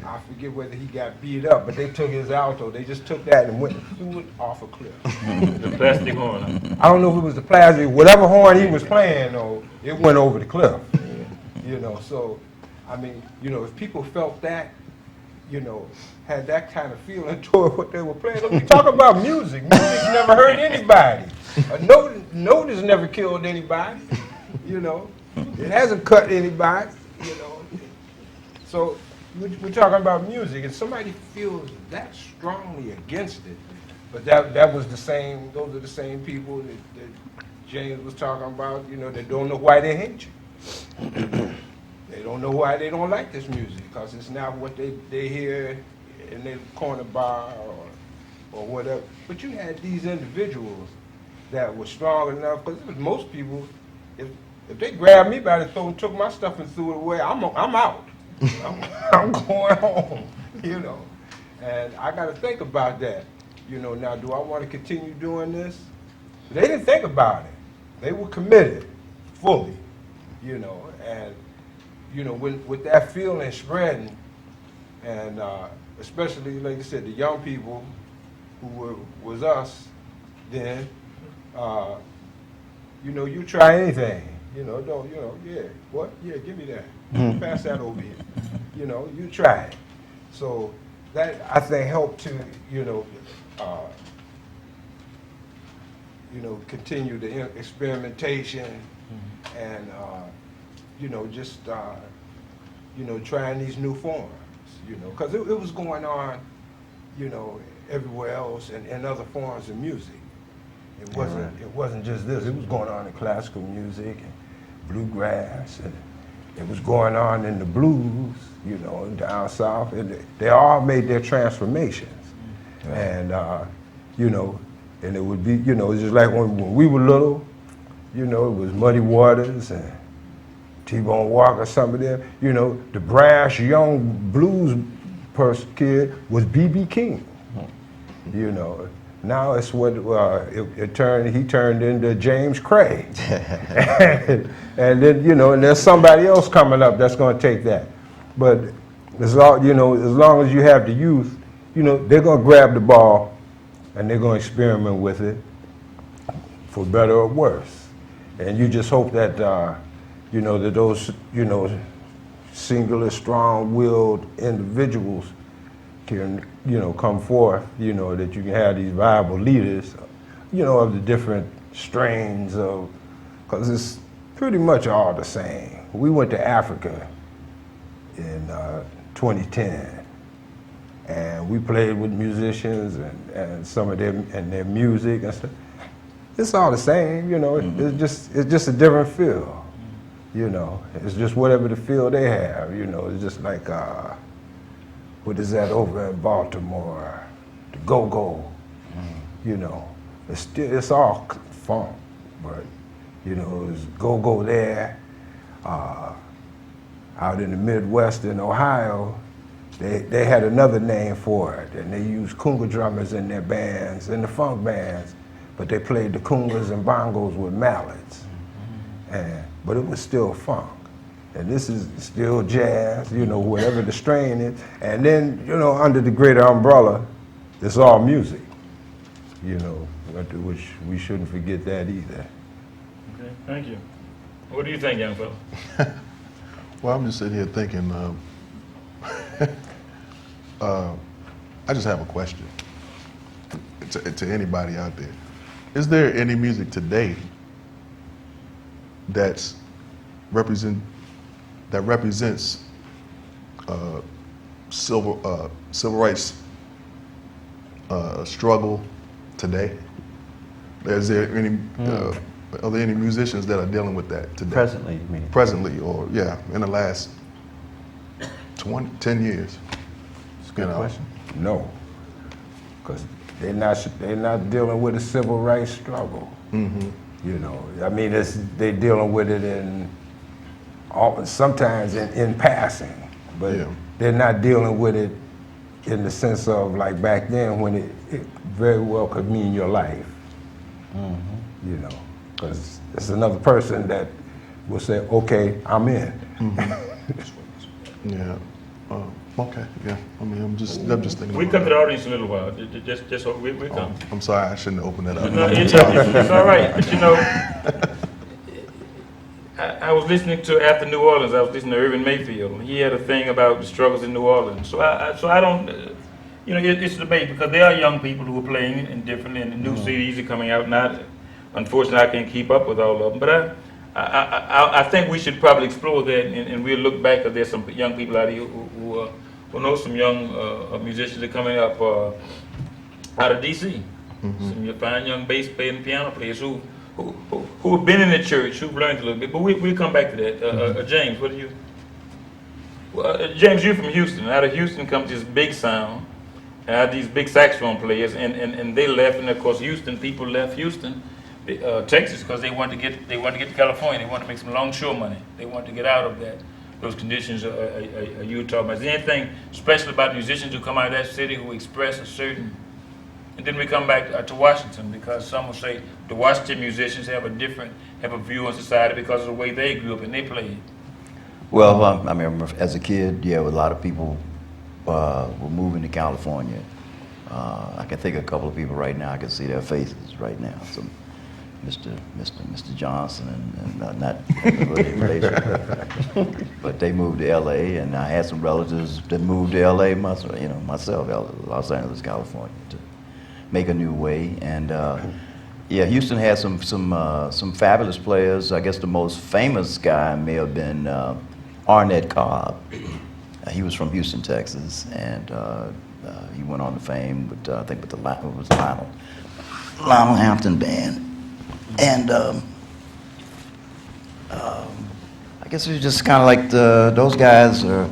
I forget whether he got beat up, but they took his alto. They just took that and went threw it off a cliff. The plastic horn. I don't know if it was the plastic, whatever horn he was playing, though, it went over the cliff. You know, so, I mean, you know, if people felt that, you know, had that kind of feeling toward what they were playing. We talk about music. Music's never hurt anybody. A note has never killed anybody. You know, it hasn't cut anybody. You know, so we're talking about music, and somebody feels that strongly against it. But that was the same. Those are the same people that James was talking about. You know, they don't know why they hate you. They don't know why they don't like this music, because it's not what they hear in their corner bar or whatever. But you had these individuals that were strong enough, because most people, if they grabbed me by the throat and took my stuff and threw it away, I'm out. I'm going home, you know. And I got to think about that. You know, now, do I want to continue doing this? They didn't think about it. They were committed fully, you know, and you know, with that feeling spreading, and especially, like I said, the young people who was us then, you know, you try anything, you know, don't, you know, yeah, what? Yeah, give me that. Pass that over here. You know, you try it. So that, I think, helped to, you know, continue the experimentation and, you know, just, you know, trying these new forms, you know, because it was going on, you know, everywhere else and other forms of music. It wasn't just this. It was going on in classical music and bluegrass, and it was going on in the blues, you know, down south. And they all made their transformations. And, you know, and it would be, you know, just like when we were little, you know, it was Muddy Waters and T-Bone Walker, some of them, you know, the brash young blues kid was B.B. King, you know. Now it's what he turned into James Cray. and then, you know, and there's somebody else coming up that's going to take that. But you know, as long as you have the youth, you know, they're going to grab the ball and they're going to experiment with it, for better or worse. And you just hope that, you know, that those, you know, singular, strong-willed individuals can, you know, come forth, you know, that you can have these viable leaders, you know, of the different strains of, because it's pretty much all the same. We went to Africa in 2010, and we played with musicians and some of them and their music and stuff. It's all the same, you know. It's just a different feel. You know, it's just whatever the feel they have, you know. It's just like, what is that over in Baltimore? The go-go, you know. It's all funk, but, you know, it's go-go there. Out in the Midwest in Ohio, they had another name for it, and they used conga drummers in their bands, in the funk bands, but they played the congas and bongos with mallets. But it was still funk. And this is still jazz, you know, whatever the strain is. And then, you know, under the greater umbrella, it's all music, you know, which we shouldn't forget that either. Okay, thank you. What do you think, young fellow? Well, I'm just sitting here thinking, I just have a question. to anybody out there. Is there any music today that represents civil rights struggle today? Is there any? Are there any musicians that are dealing with that today? Presently, you mean? Presently, or in the last 10 years. That's a good question. No, because they're not dealing with a civil rights struggle. You know, I mean, they're dealing with it sometimes in passing, but they're not dealing with it in the sense of like back then when it very well could mean your life. You know, because it's another person that will say, "Okay, I'm in." Yeah. Okay. Yeah. I mean, I'm just thinking. We come to the audience in a little while. Just so we come. I'm sorry, I shouldn't have opened that up. No, it's all right. But you know, I was listening to after New Orleans. I was listening to Irvin Mayfield. He had a thing about the struggles in New Orleans. So I don't. You know, it's a debate because there are young people who are playing and different, and the new CDs are coming out. Not, unfortunately, I can't keep up with all of them. But I think we should probably explore that, and we'll look back because there's some young people out here who know some young musicians that are coming up out of D.C. Some fine young bass players and piano players who have been in the church, who've learned a little bit. But we'll come back to that. James, what do you? Well, James, you're from Houston. Out of Houston comes this big sound. These big saxophone players, and they left, and of course people left Houston, Texas, because they wanted to get to California. They wanted to make some longshore money. They wanted to get out of those conditions you were talking about. Is there anything special about musicians who come out of that city who express a certain? And then we come back to Washington, because some will say the Washington musicians have a view on society because of the way they grew up and they played. Well, I remember as a kid, a lot of people were moving to California. I can think of a couple of people right now. I can see their faces right now. Some Mr. Johnson and not relation, but they moved to L.A. and I had some relatives that moved to L.A. myself, Los Angeles, California, to make a new way. And Houston had some fabulous players. I guess the most famous guy may have been Arnett Cobb. He was from Houston, Texas, and he went on to fame with I think with the Lionel Hampton Band, and I guess it was just kind of like those guys are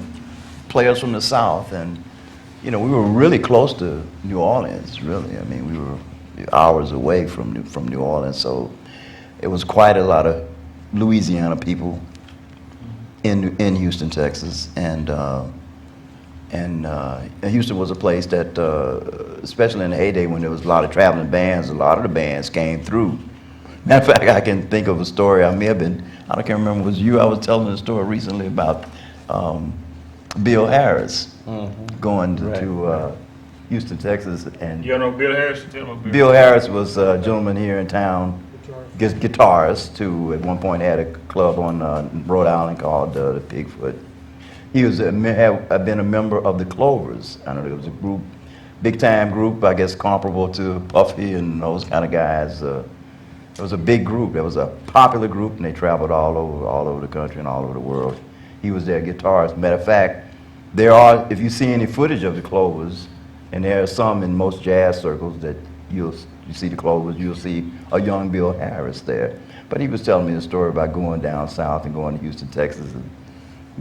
players from the South, and we were really close to New Orleans. Really, I mean, we were hours away from New Orleans, so it was quite a lot of Louisiana people in Houston, Texas, and Houston was a place that, especially in the heyday when there was a lot of traveling bands, a lot of the bands came through. Matter of fact, I can think of a story. I can't remember if it was you. I was telling a story recently about Bill Harris going to Houston, Texas, and You know Bill Harris? Tell me Bill Harris was a gentleman here in town, guitarist, who at one point had a club on Rhode Island called the Pigfoot. He had been a member of the Clovers. I know there was a group, big time group, I guess comparable to Puffy and those kind of guys. It was a big group. It was a popular group, and they traveled all over the country and all over the world. He was their guitarist. Matter of fact, if you see any footage of the Clovers, and there are some in most jazz circles that you see the Clovers, you'll see a young Bill Harris there. But he was telling me a story about going down south and going to Houston, Texas, and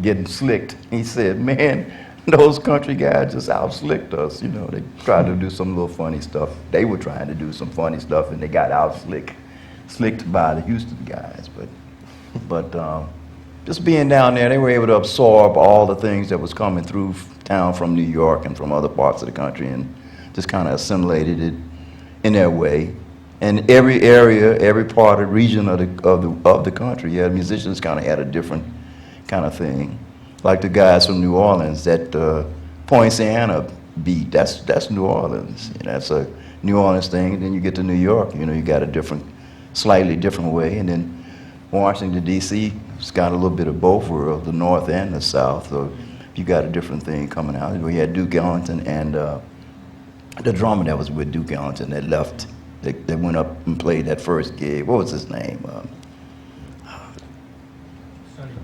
getting slicked. He said, man, those country guys just out-slicked us. They tried to do some little funny stuff. They were trying to do some funny stuff, and they got out-slicked by the Houston guys. But just being down there, they were able to absorb all the things that was coming through town from New York and from other parts of the country, and just kind of assimilated it in their way. And every area, every part of the region of the country, musicians kind of had a different kind of thing. Like the guys from New Orleans, that Poinciana beat, that's New Orleans. That's a New Orleans thing. And then you get to New York, you got a slightly different way. And then Washington, D.C., it's got a little bit of both worlds, the North and the South. So you got a different thing coming out. We had Duke Ellington and the drummer that was with Duke Ellington that left, that went up and played that first gig. What was his name?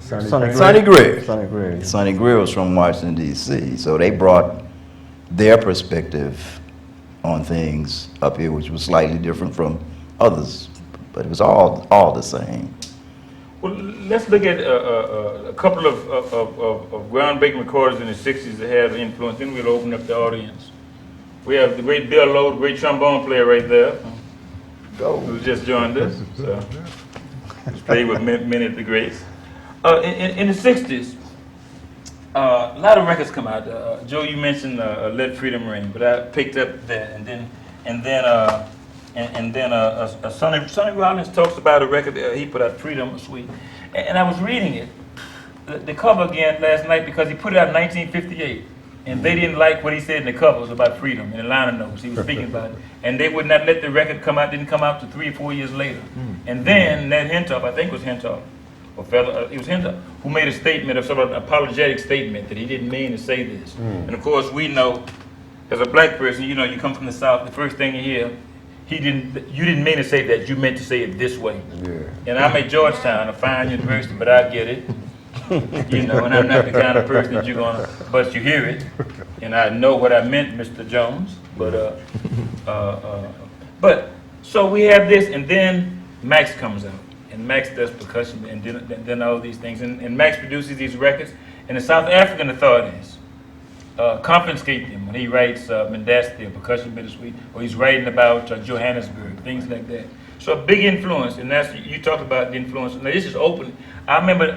Sonny Greer. Sonny Greer. Sonny Greer was from Washington, D.C., so they brought their perspective on things up here, which was slightly different from others, but it was all the same. Well, let's look at a couple of groundbreaking recorders in the 60s that had influence, then we'll open up the audience. We have the great Bill Lowe, great trombone player right there, who just joined us. So, he's played with many of the greats. In the 60s, a lot of records come out. Joe, you mentioned "Let Freedom Ring," but I picked up that, and then Sonny Rollins talks about a record that he put out, "Freedom Suite," and I was reading it, the cover again last night, because he put it out in 1958, and they didn't like what he said in the cover. It was about freedom in the liner notes. He was speaking about it, and they would not let the record come out. Didn't come out to 3 or 4 years later, and then Nat Hentoff, I think it was Hentoff, it was Hentoff, who made a statement, of sort of an apologetic statement, that he didn't mean to say this. And of course, we know, as a black person, you know, you come from the South, the first thing you hear, you didn't mean to say that, you meant to say it this way. Yeah. And I'm at Georgetown, a fine university, but I get it. You know, and I'm not the kind of person that you're gonna, but you hear it, and I know what I meant, Mr. Jones. But so we have this, and then Max comes out, and Max does percussion, and then all these things, and Max produces these records, and the South African authorities confiscate them when he writes Mendasti, a percussion bittersweet, or he's writing about Johannesburg, things like that. So a big influence, and that's, you talked about the influence. Now this is open. I remember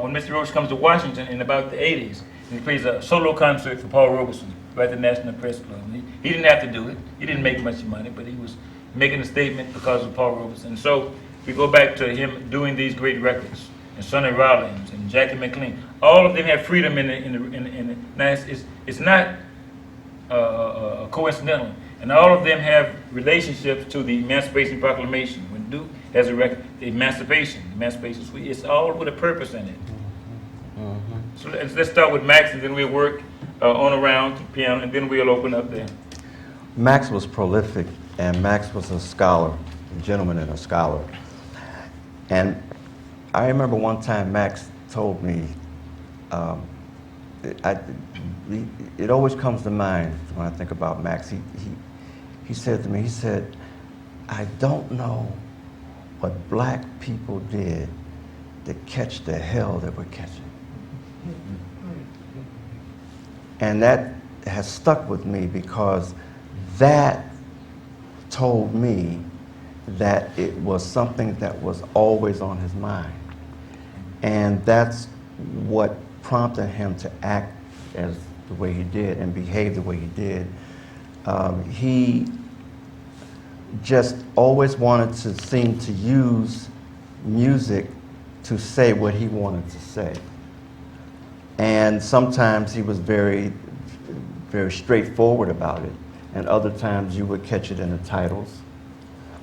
when Mr. Roach comes to Washington in about the 80s, and he plays a solo concert for Paul Robeson right at the National Press Club. He didn't have to do it. He didn't make much money, but he was making a statement because of Paul Robeson. So we go back to him doing these great records, and Sonny Rollins and Jackie McLean. All of them have freedom in the now it's not coincidental. And all of them have relationships to the Emancipation Proclamation. When Duke has a record, the Emancipation Suite, it's all with a purpose in it. So let's start with Max, and then we'll work on around to piano, and then we'll open up there. Max was prolific, and Max was a scholar, a gentleman and a scholar. And I remember one time Max told me, it always comes to mind when I think about Max. He said to me, he said, "I don't know what black people did to catch the hell that we're catching." And that has stuck with me, because that told me that it was something that was always on his mind. And that's what prompted him to act as the way he did and behave the way he did. He just always wanted to seem to use music to say what he wanted to say. And sometimes he was very, very straightforward about it, and other times you would catch it in the titles.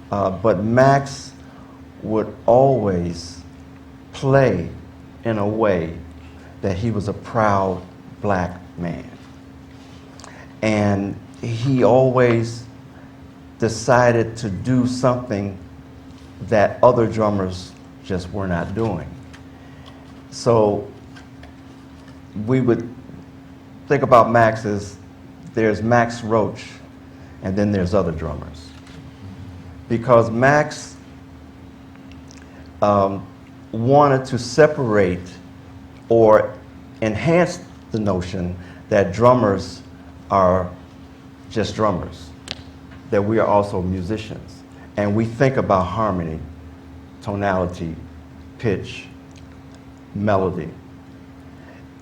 But Max would always play in a way that he was a proud black man. And he always decided to do something that other drummers just were not doing. So we would think about Max as there's Max Roach, and then there's other drummers. Because Max wanted to separate or enhance the notion that drummers are just drummers, that we are also musicians. And we think about harmony, tonality, pitch, melody.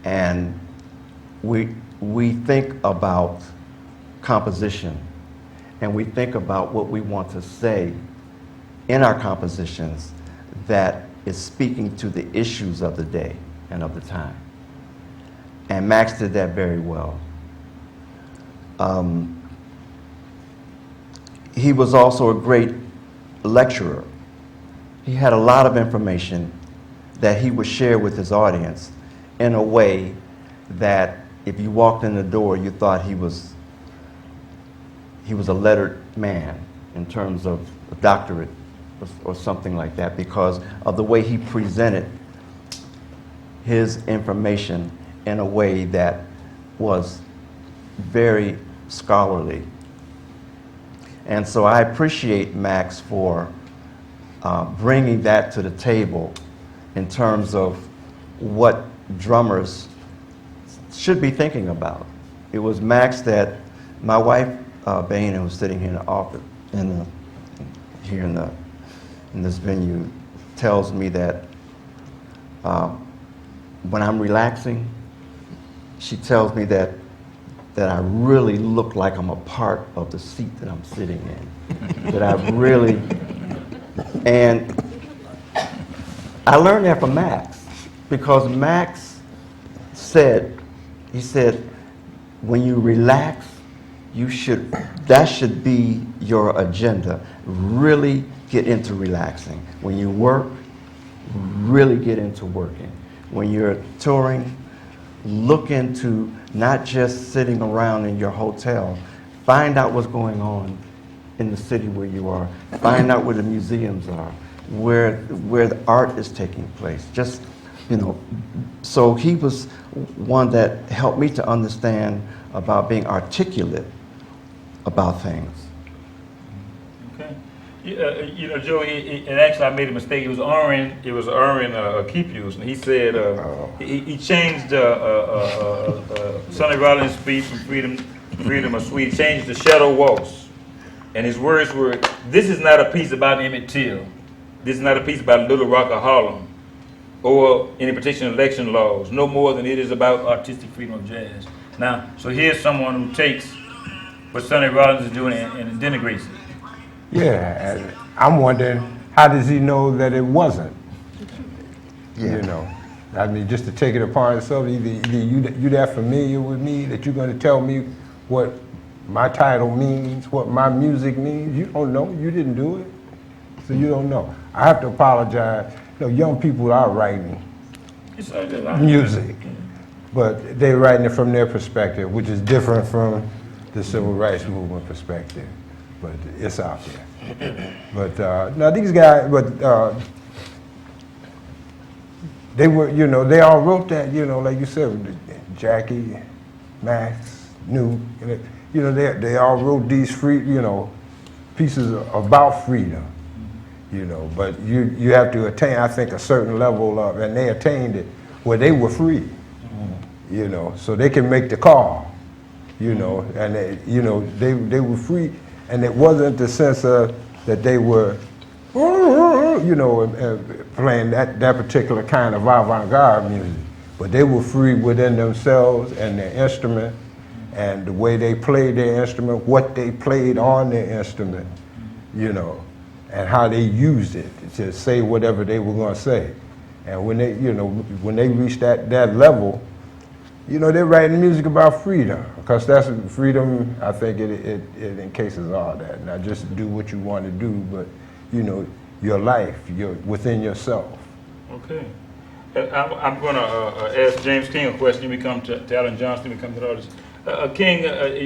And we think about composition, and we think about what we want to say in our compositions that is speaking to the issues of the day and of the time. And Max did that very well. He was also a great lecturer. He had a lot of information that he would share with his audience in a way that if you walked in the door, you thought he was he was a lettered man in terms of a doctorate or something like that, because of the way he presented his information in a way that was very scholarly. And so I appreciate Max for bringing that to the table in terms of what drummers should be thinking about. It was Max that my wife, Bain, who's sitting here in the office, here in this venue, tells me that when I'm relaxing, she tells me that I really look like I'm a part of the seat that I'm sitting in. That I really, and I learned that from Max, because Max said, he said, when you relax, that should be your agenda. Really get into relaxing. When you work, really get into working. When you're touring, look into not just sitting around in your hotel. Find out what's going on in the city where you are. Find out where the museums are, where the art is taking place. Just, you know, so he was one that helped me to understand about being articulate about things. Okay. You know, Joe, and actually I made a mistake. It was Irwin Keepuse, and he said he changed Sonny Rollins' speech from Freedom of Sweet, changed to Shadow Waltz. And his words were, "This is not a piece about Emmett Till. This is not a piece about Little Rock or Harlem or any particular election laws, no more than it is about artistic freedom of jazz." Now, so here's someone who takes what Sonny Rollins is doing and denigrates it. Yeah, and I'm wondering, how does he know that it wasn't? Yeah. You know, I mean, just to take it upon itself, either you that familiar with me that you're going to tell me what my title means, what my music means. You don't know. You didn't do it, so you don't know. I have to apologize. You know, young people are writing music, but they're writing it from their perspective, which is different from the civil rights movement perspective. But it's out there. But now these guys, they were, you know, they all wrote that, you know, like you said, Jackie, Max, Nuke, you know, they all wrote these pieces about freedom, you know. But you have to attain, I think, a certain level of, and they attained it where they were free, you know, so they can make the call, you know, and they were free. And it wasn't the sense of that they were, you know, playing that particular kind of avant-garde music, but they were free within themselves and their instrument, and the way they played their instrument, what they played on their instrument, you know, and how they used it to say whatever they were going to say. And when they, you know, when they reached that level, you know, they're writing music about freedom, because that's freedom. I think it encases all that. Not just do what you want to do, but, you know, your life, you're within yourself. Okay. I'm going to ask James King a question. We come to Allyn Johnson. We come to the artist. King,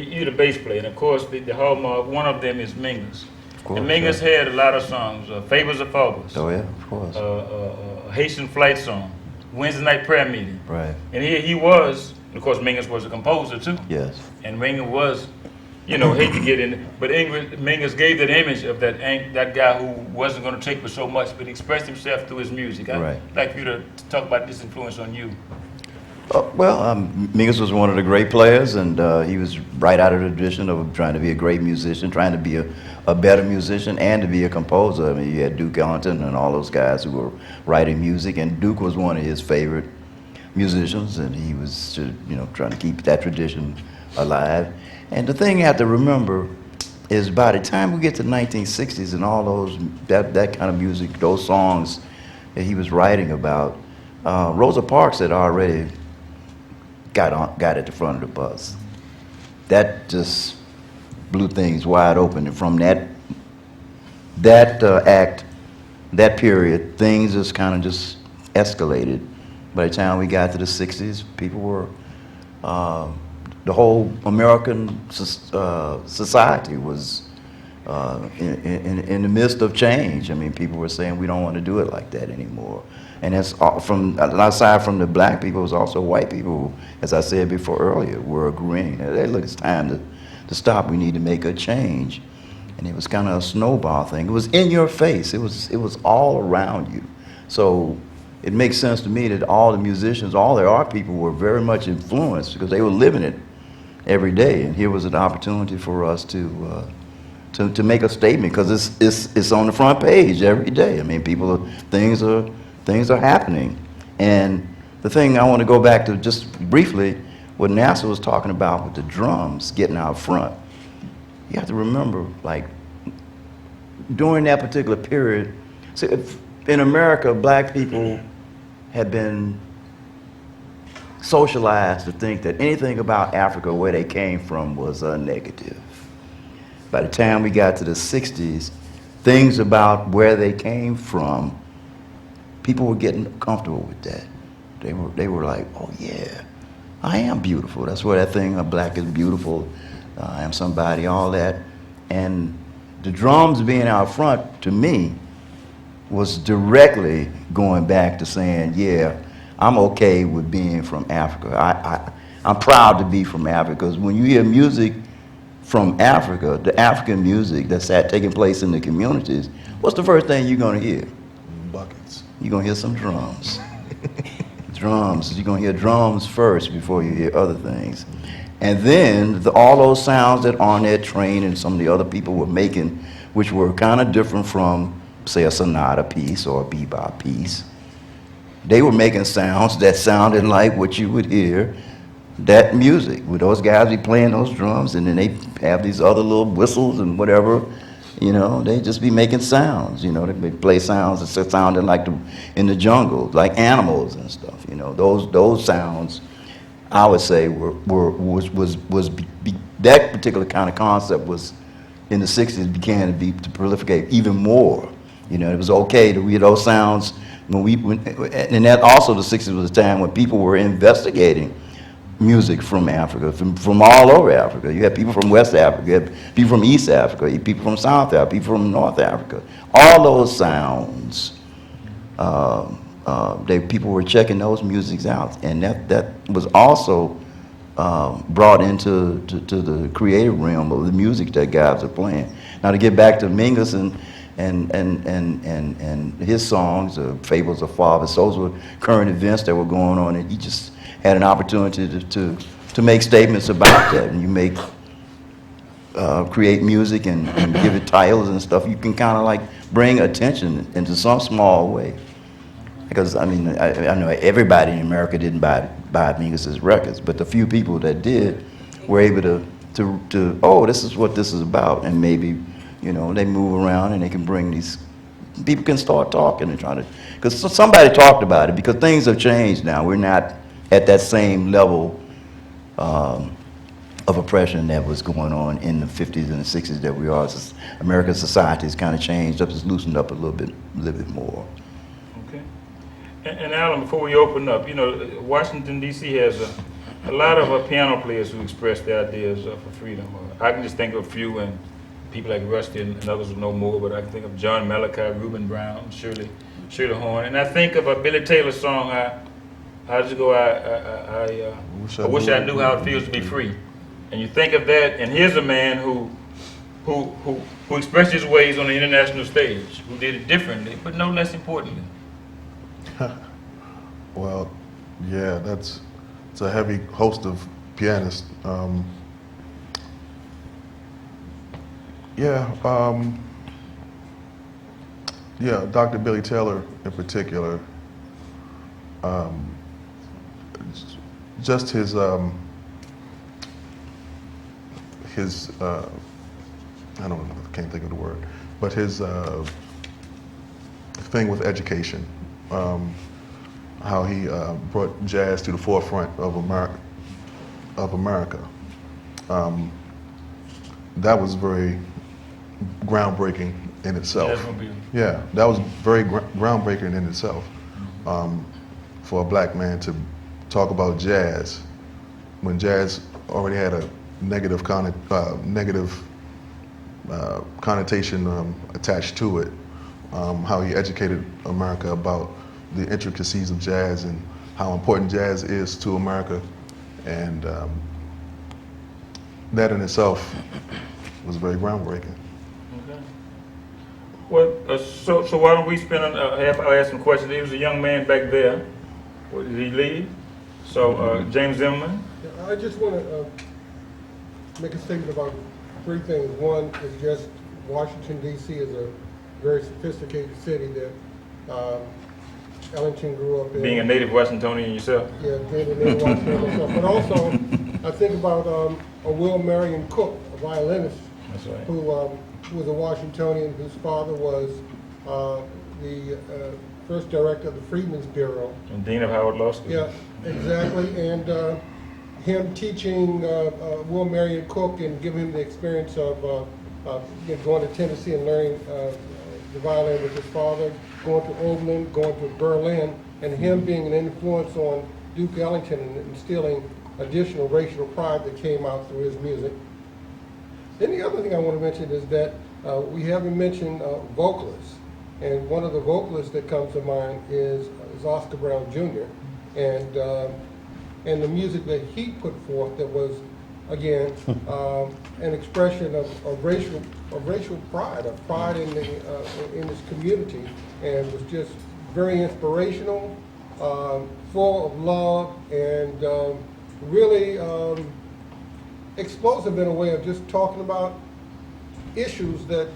you're the bass player, and of course the hallmark. One of them is Mingus. And Mingus had a lot of songs. Favors of Fathers. Oh yeah, of course. Haitian Flight Song. Wednesday Night Prayer Meeting. Right. And here he was, and of course Mingus was a composer too. Yes. And Mingus was, you know, hate to get in, but Mingus gave that image of that guy who wasn't going to take for so much, but expressed himself through his music. I'd like for you to talk about this influence on you. Mingus was one of the great players, and he was right out of the tradition of trying to be a great musician, trying to be a better musician, and to be a composer. I mean, you had Duke Ellington and all those guys who were writing music, and Duke was one of his favorite musicians, and he was, you know, trying to keep that tradition alive. And the thing you have to remember is, by the time we get to the 1960s and all those that kind of music, those songs that he was writing about, Rosa Parks had already got at the front of the bus. That just blew things wide open, and from that period, things just kind of just escalated. By the time we got to the 60s, people were the whole American society was in the midst of change. I mean, people were saying we don't want to do it like that anymore. And that's from aside from the black people, it was also white people who, as I said before earlier, were agreeing. Hey, look, it's time to stop. We need to make a change. And it was kind of a snowball thing. It was in your face. It was all around you. So it makes sense to me that all the musicians, all the art people were very much influenced because they were living it every day. And here was an opportunity for us to make a statement because it's on the front page every day. I mean, things are happening. And the thing I want to go back to just briefly, what Nasar was talking about with the drums getting out front. You have to remember, like, during that particular period, see, in America, black people had been socialized to think that anything about Africa, where they came from, was a negative. By the time we got to the 60s, things about where they came from, people were getting comfortable with that. They were like, oh yeah, I am beautiful. That's where that thing of black is beautiful. I am somebody, all that. And the drums being out front, to me, was directly going back to saying, yeah, I'm okay with being from Africa. I'm proud to be from Africa, because when you hear music from Africa, the African music that's taking place in the communities, what's the first thing you're going to hear? Buckets. You're going to hear some drums. Drums. You're going to hear drums first before you hear other things. And then all those sounds that Arnett Train and some of the other people were making, which were kind of different from, say, a sonata piece or a bebop piece, they were making sounds that sounded like what you would hear that music, with those guys be playing those drums, and then they have these other little whistles and whatever, you know, they just be making sounds, you know, they play sounds that sounded like in the jungle, like animals and stuff, you know, those sounds, I would say, that particular kind of concept was, in the 60s, began to proliferate even more. You know, it was okay to hear those sounds and that also the 60s was a time when people were investigating music from Africa, from all over Africa. You had people from West Africa, you had people from East Africa, you had people from South Africa, people from North Africa. All those sounds, people were checking those musics out, and that was also brought into the creative realm of the music that guys are playing. Now, to get back to Mingus and his songs, Fables of Fathers, those were current events that were going on, and he just had an opportunity to make statements about that. And you create music and give it titles and stuff. You can kind of like bring attention into some small way. Because I mean, I know everybody in America didn't buy Mingus's records, but the few people that did were able to oh, this is what this is about, and maybe, you know, they move around and they can bring these, people can start talking and trying to, because somebody talked about it, because things have changed now. We're not at that same level of oppression that was going on in the 50s and the 60s that we are. American society has kind of changed up, it's loosened up a little bit more. Okay. And Allyn, before we open up, you know, Washington, D.C. has a lot of piano players who express their ideas for freedom. I can just think of a few, and people like Rusty and others will know more, but I can think of John Mellencamp, Reuben Brown, Shirley Horn. And I think of a Billy Taylor song, I wish I knew how it feels to be free. And you think of that, and here's a man who expressed his ways on the international stage, who did it differently, but no less importantly. Well, yeah, it's a heavy host of pianists. Dr. Billy Taylor in particular, just his I don't know, I can't think of the word, but his thing with education, how he brought jazz to the forefront of America. That was very groundbreaking in itself. Yeah, that was very groundbreaking in itself. For a black man to talk about jazz, when jazz already had a negative connotation attached to it. How he educated America about the intricacies of jazz and how important jazz is to America, and that in itself was very groundbreaking. Okay. Well, so why don't we spend I'll ask some questions. He was a young man back there. Did he leave? So James Zimmerman. Yeah, I just want to make a statement about three things. One is just Washington, D.C. is a very sophisticated city that Ellington grew up in. Being a native Washingtonian yourself. Yeah, being a native Washingtonian myself. But also, I think about a Will Marion Cook, a violinist, That's right. who was a Washingtonian, whose father was the first director of the Freedmen's Bureau. And Dean of Howard Law School. Yeah, exactly. And him teaching Will Marion Cook and giving him the experience of going to Tennessee and learning the violin with his father, going to Oberlin, going to Berlin, and him being an influence on Duke Ellington and instilling additional racial pride that came out through his music. Then the other thing I want to mention is that we haven't mentioned vocalists. And one of the vocalists that comes to mind is Oscar Brown Jr. And the music that he put forth that was, again, an expression of racial pride, of pride in this community, and was just very inspirational, full of love, and really explosive in a way of just talking about issues that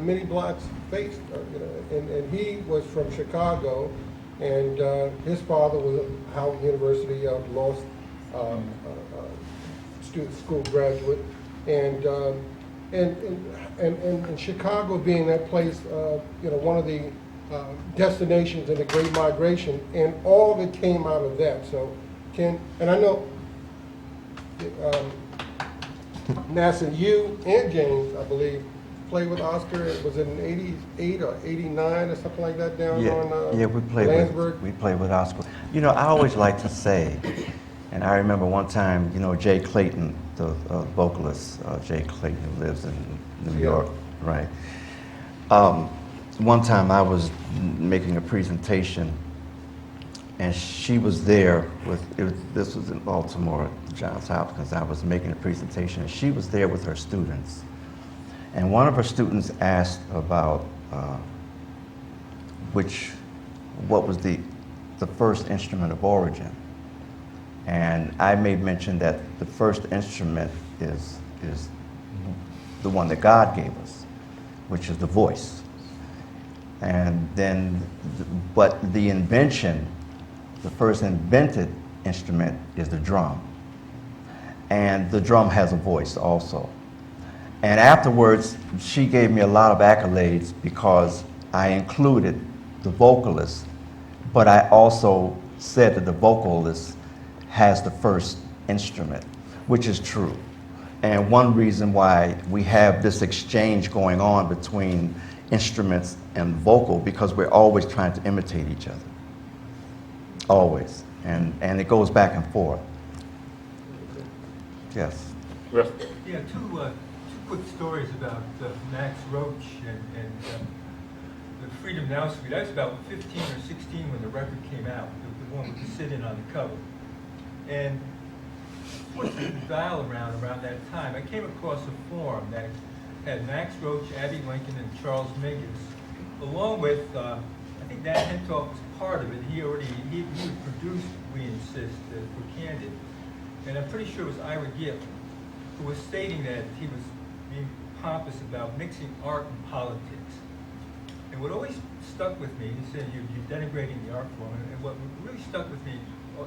many blacks faced. And he was from Chicago, and his father was a Howard University law school graduate, and Chicago being that place, one of the destinations in the Great Migration, and all that came out of that. So, and I know Nasar, you and James, I believe, played with Oscar. Was it in '88 or '89 or something like that down on we played with Oscar. I always like to say, and I remember one time, Jay Clayton, the vocalist, Jay Clayton, who lives in New York, right? One time I was making a presentation, and she was there this was in Baltimore at Johns Hopkins. I was making a presentation, and she was there with her students. And one of her students asked about what was the first instrument of origin. And I made mention that the first instrument is the one that God gave us, which is the voice. And then, but the invention, the first invented instrument is the drum. And the drum has a voice also. And afterwards, she gave me a lot of accolades because I included the vocalist, but I also said that the vocalist has the first instrument, which is true. And one reason why we have this exchange going on between instruments and vocal, because we're always trying to imitate each other. Always. And it goes back and forth. Yes. Yes. Yeah, two quick stories about Max Roach and the Freedom Now Suite. I was about 15 or 16 when the record came out, the one with the sit-in on the cover. And flipping the dial around that time, I came across a forum that had Max Roach, Abbey Lincoln, and Charles Mingus, along with, I think Dan Hentoff was part of it. He would produce We Insist for Candid. And I'm pretty sure it was Ira Gibb, who was stating that he was being pompous about mixing art and politics. And what always stuck with me, he said, you're denigrating the art form, and what really stuck with me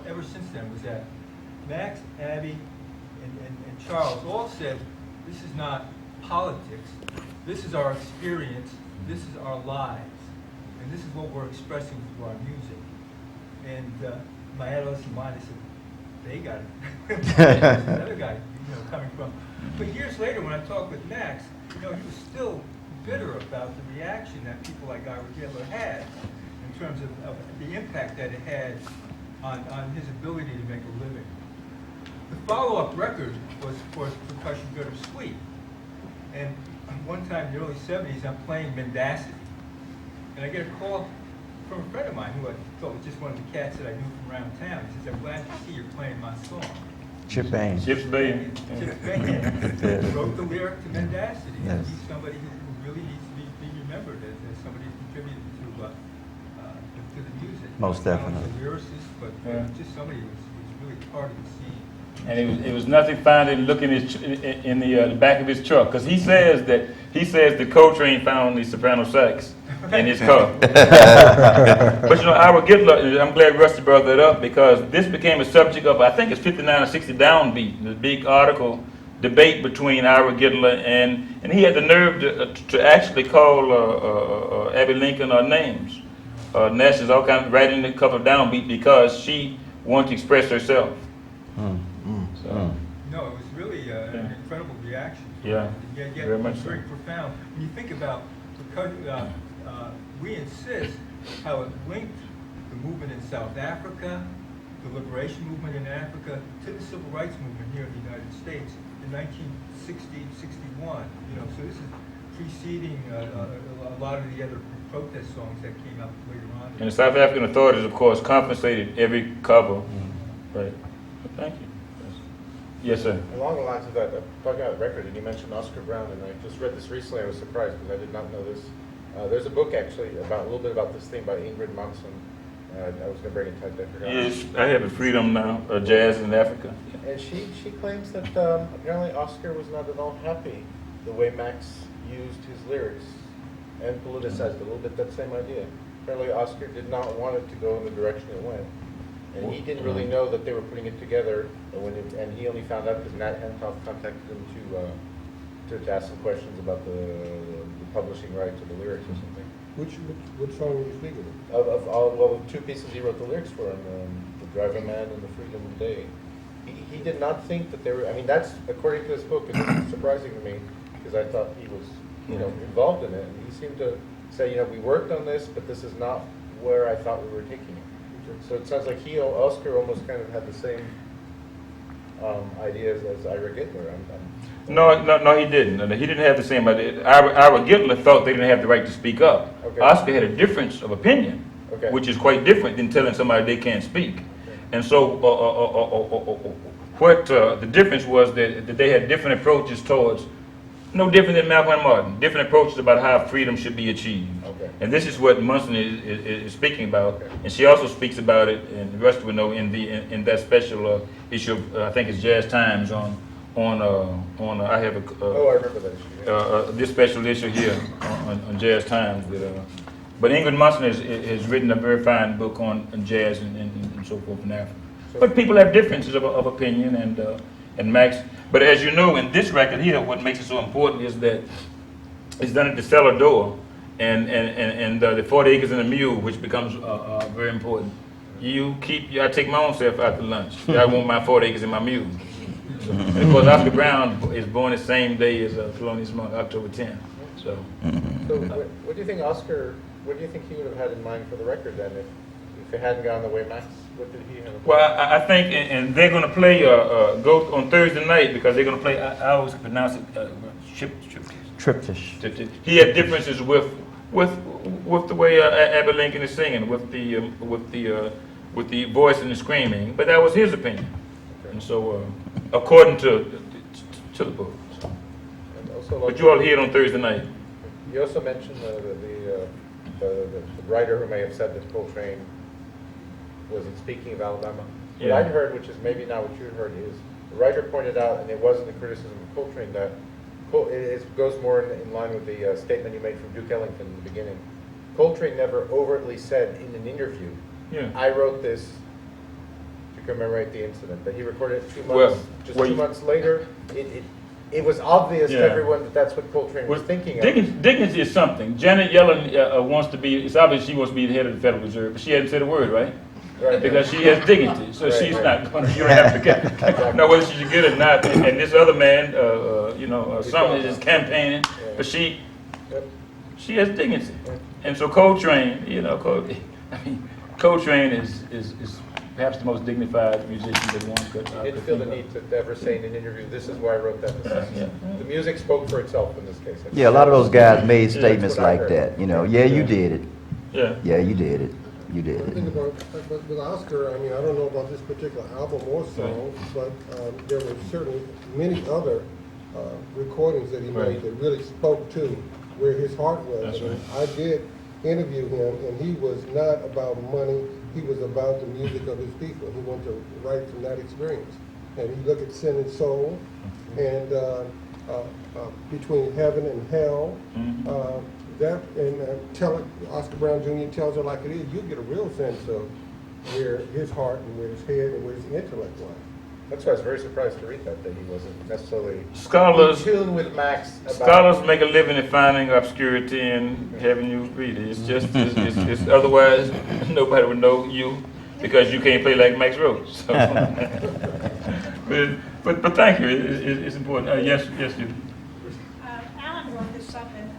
ever since then was that Max, Abbey, and Charles all said, this is not politics, this is our experience, this is our lives, and this is what we're expressing through our music. And my adolescent mind, I said, they got it. Another guy, coming from. But years later, when I talked with Max, he was still bitter about the reaction that people like Ira Gibbler had in terms of the impact that it had on his ability to make a living. The follow-up record was, of course, Percussion Bittersweet. And one time in the early 70s, I'm playing Mendacity. And I get a call from a friend of mine who I thought was just one of the cats that I knew from around town. He says, I'm glad to see you're playing my song. Chip Bain. Chips Bay. Chip Bain wrote the lyric to Mendacity. Yes. And he's somebody who really needs to be remembered as somebody who contributed to the music. Most Not only definitely. a lyricist, but Yeah. just somebody who was really part of the scene. And it was nothing finer than looking in the back of his truck, because he says that Coltrane found the soprano sax in his car. But you know, Ira Gittler, I'm glad Rusty brought that up, because this became a subject of, I think it's 59 or 60 Downbeat, the big article debate between Ira Gittler and he had the nerve to actually call Abby Lincoln names. Nash is all kind of writing a couple of Downbeat because she wanted to express herself. So, No, it was really an incredible reaction. Yeah, Yet very much so. very profound. When you think about we insist how it linked the movement in South Africa, the liberation movement in Africa, to the civil rights movement here in the United States in 1960, 61. You know, so this is preceding a lot of the other protest songs that came out later on. and the South African authorities, of course, compensated every cover. Right. Thank you. Yes, sir. Along the lines of that, talking about the record, and you mentioned Oscar Brown, and I just read this recently. I was surprised because I did not know this. There's a book actually about a little bit about this thing by Ingrid Manson. I was going to bring it to I forgot. Yes, I have a Freedom Now, Jazz in Africa. And she claims that apparently Oscar was not at all happy the way Max used his lyrics and politicized a little bit that same idea. Apparently Oscar did not want it to go in the direction it went. And he didn't really know that they were putting it together, and he only found out because Nat Hentoff contacted him to ask some questions about the publishing rights of the lyrics or something. Which song are you speaking of? Of all two pieces he wrote the lyrics for him, the Driver Man and the Freedom Day. He did not think that they were. I mean, that's according to this book. It's surprising to me because I thought he was, involved in it. And he seemed to say, we worked on this, but this is not where I thought we were taking it. So it sounds like Oscar almost kind of had the same ideas as Ira Gittler. No, he didn't. He didn't have the same idea. Ira Gittler thought they didn't have the right to speak up. Okay. Oscar had a difference of opinion, Okay. which is quite different than telling somebody they can't speak. And so what the difference was that they had different approaches towards, no different than Malcolm and Martin, different approaches about how freedom should be achieved. Okay. And this is what Munson is speaking about. Okay. And she also speaks about it, and the rest would know, in that special issue of, I think it's Jazz Times I have Oh, I remember that issue. Yeah. this special issue here on Jazz Times. But Ingrid Munson has written a very fine book on jazz and so forth in Africa. But people have differences of opinion, and Max. But as you know, in this record here, what makes it so important is that it's done at the cellar door, and the 40 acres and a mule, which becomes very important. I take my own self out to lunch. I want my 40 acres and my mule. And of course, Oscar Brown is born the same day as Thelonious Monk, October 10th. So, So what do you think Oscar? What do you think he would have had in mind for the record then, if it hadn't gone the way Max? What did he have? well, I think, and they're going to play go on Thursday night because they're going to play. I always pronounce it Triptych. He had differences with the way Abby Lincoln is singing, with the voice and the screaming. But that was his opinion, and so according to the book. So. And also, But you all hear it on Thursday night. You also mentioned the writer who may have said that Coltrane wasn't speaking of Alabama. What Yeah. I'd heard, which is maybe not what you heard, is the writer pointed out, and it wasn't a criticism of Coltrane, that it goes more in line with the statement you made from Duke Ellington in the beginning. Coltrane never overtly said in an interview, Yeah. I wrote this to commemorate the incident, but he recorded it 2 months, Well, 2 months later. It was obvious to Yeah. everyone that that's what Coltrane was thinking of. Dignity is something. Janet Yellen wants to be. It's obvious she wants to be the head of the Federal Reserve, but she hasn't said a word, right? Right. Because she has dignity, so Right, she's right. not going to. You don't have to get, know whether she should get it or not. And this other man, some is campaigning, but she has dignity. And so Coltrane, Coltrane is perhaps the most dignified musician that one could. He didn't feel the need to ever say in an interview, "This is why I wrote that." The music spoke for itself in this case. Yeah, a lot of those guys made statements That's what I like heard. that. You know, yeah, you did it. Yeah. Yeah, you did it. You did The thing it. about, but with Oscar, I mean, I don't know about this particular album or song, but there were certainly many other recordings that he made that really spoke to where his heart was. That's right. I did interview him, and he was not about money. He was about the music of his people. He wanted to write from that experience. And he looked at sin and soul, and between heaven and hell. Oscar Brown Jr. tells it like it is. You get a real sense of where his heart and where his head and where his intellect was. That's why I was very surprised to read that he wasn't necessarily Scholars, in tune with Max. About scholars make a living at finding obscurity and having you read it. It's just, it's otherwise nobody would know you because you can't play like Max Roach. So. but thank you. It's important. Yes, you. Allyn brought this up, and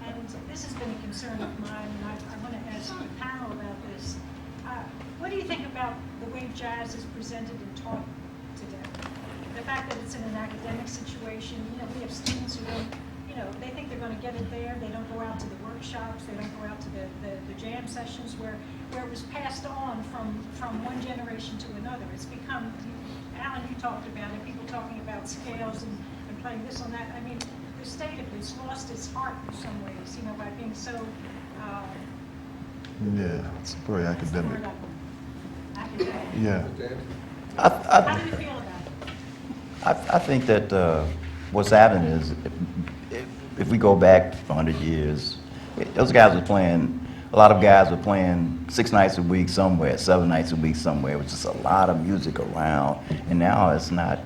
this has been a concern of mine, and I want to ask the panel about this. What do you think about the way jazz is presented and taught today? The fact that it's in an academic situation, you know, we have students who don't, you know, they think they're going to get it there. They don't go out to the workshops. They don't go out to the jam sessions where it was passed on from one generation to another. It's become, Allyn, you talked about it, people talking about scales and playing this on that. I mean, the state of it's lost its heart in some ways, you know, by being so. Yeah, it's very academic. Academic. Yeah. How do you feel about it? I think that what's happening is, if we go back 100 years, those guys were playing. A lot of guys were playing 6 nights a week somewhere, 7 nights a week somewhere, which is a lot of music around. And now it's not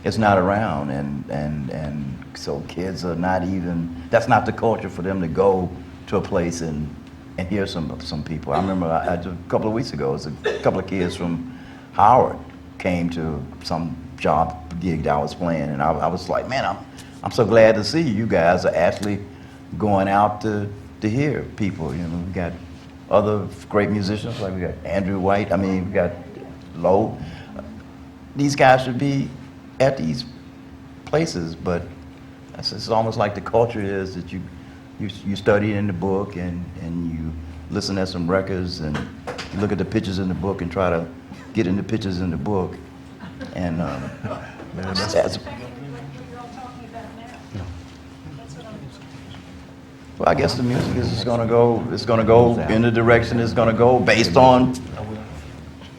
around, and so kids are not even. That's not the culture for them to go to a place and hear some people. I remember a couple of weeks ago, it was a couple of kids from Howard came to some job gig that I was playing, and I was like, man, I'm so glad to see you guys are actually going out to hear people. You know, we got other great musicians, like we got Andrew White. I mean, we got Lowe. These guys should be at these places, but it's almost like the culture is that you study in the book and you listen at some records and you look at the pictures in the book and try to get in the pictures in the book. And That's effectively what you're all talking about now. That's what I'm. well, I guess the music is just gonna go. It's gonna go in the direction it's gonna go based on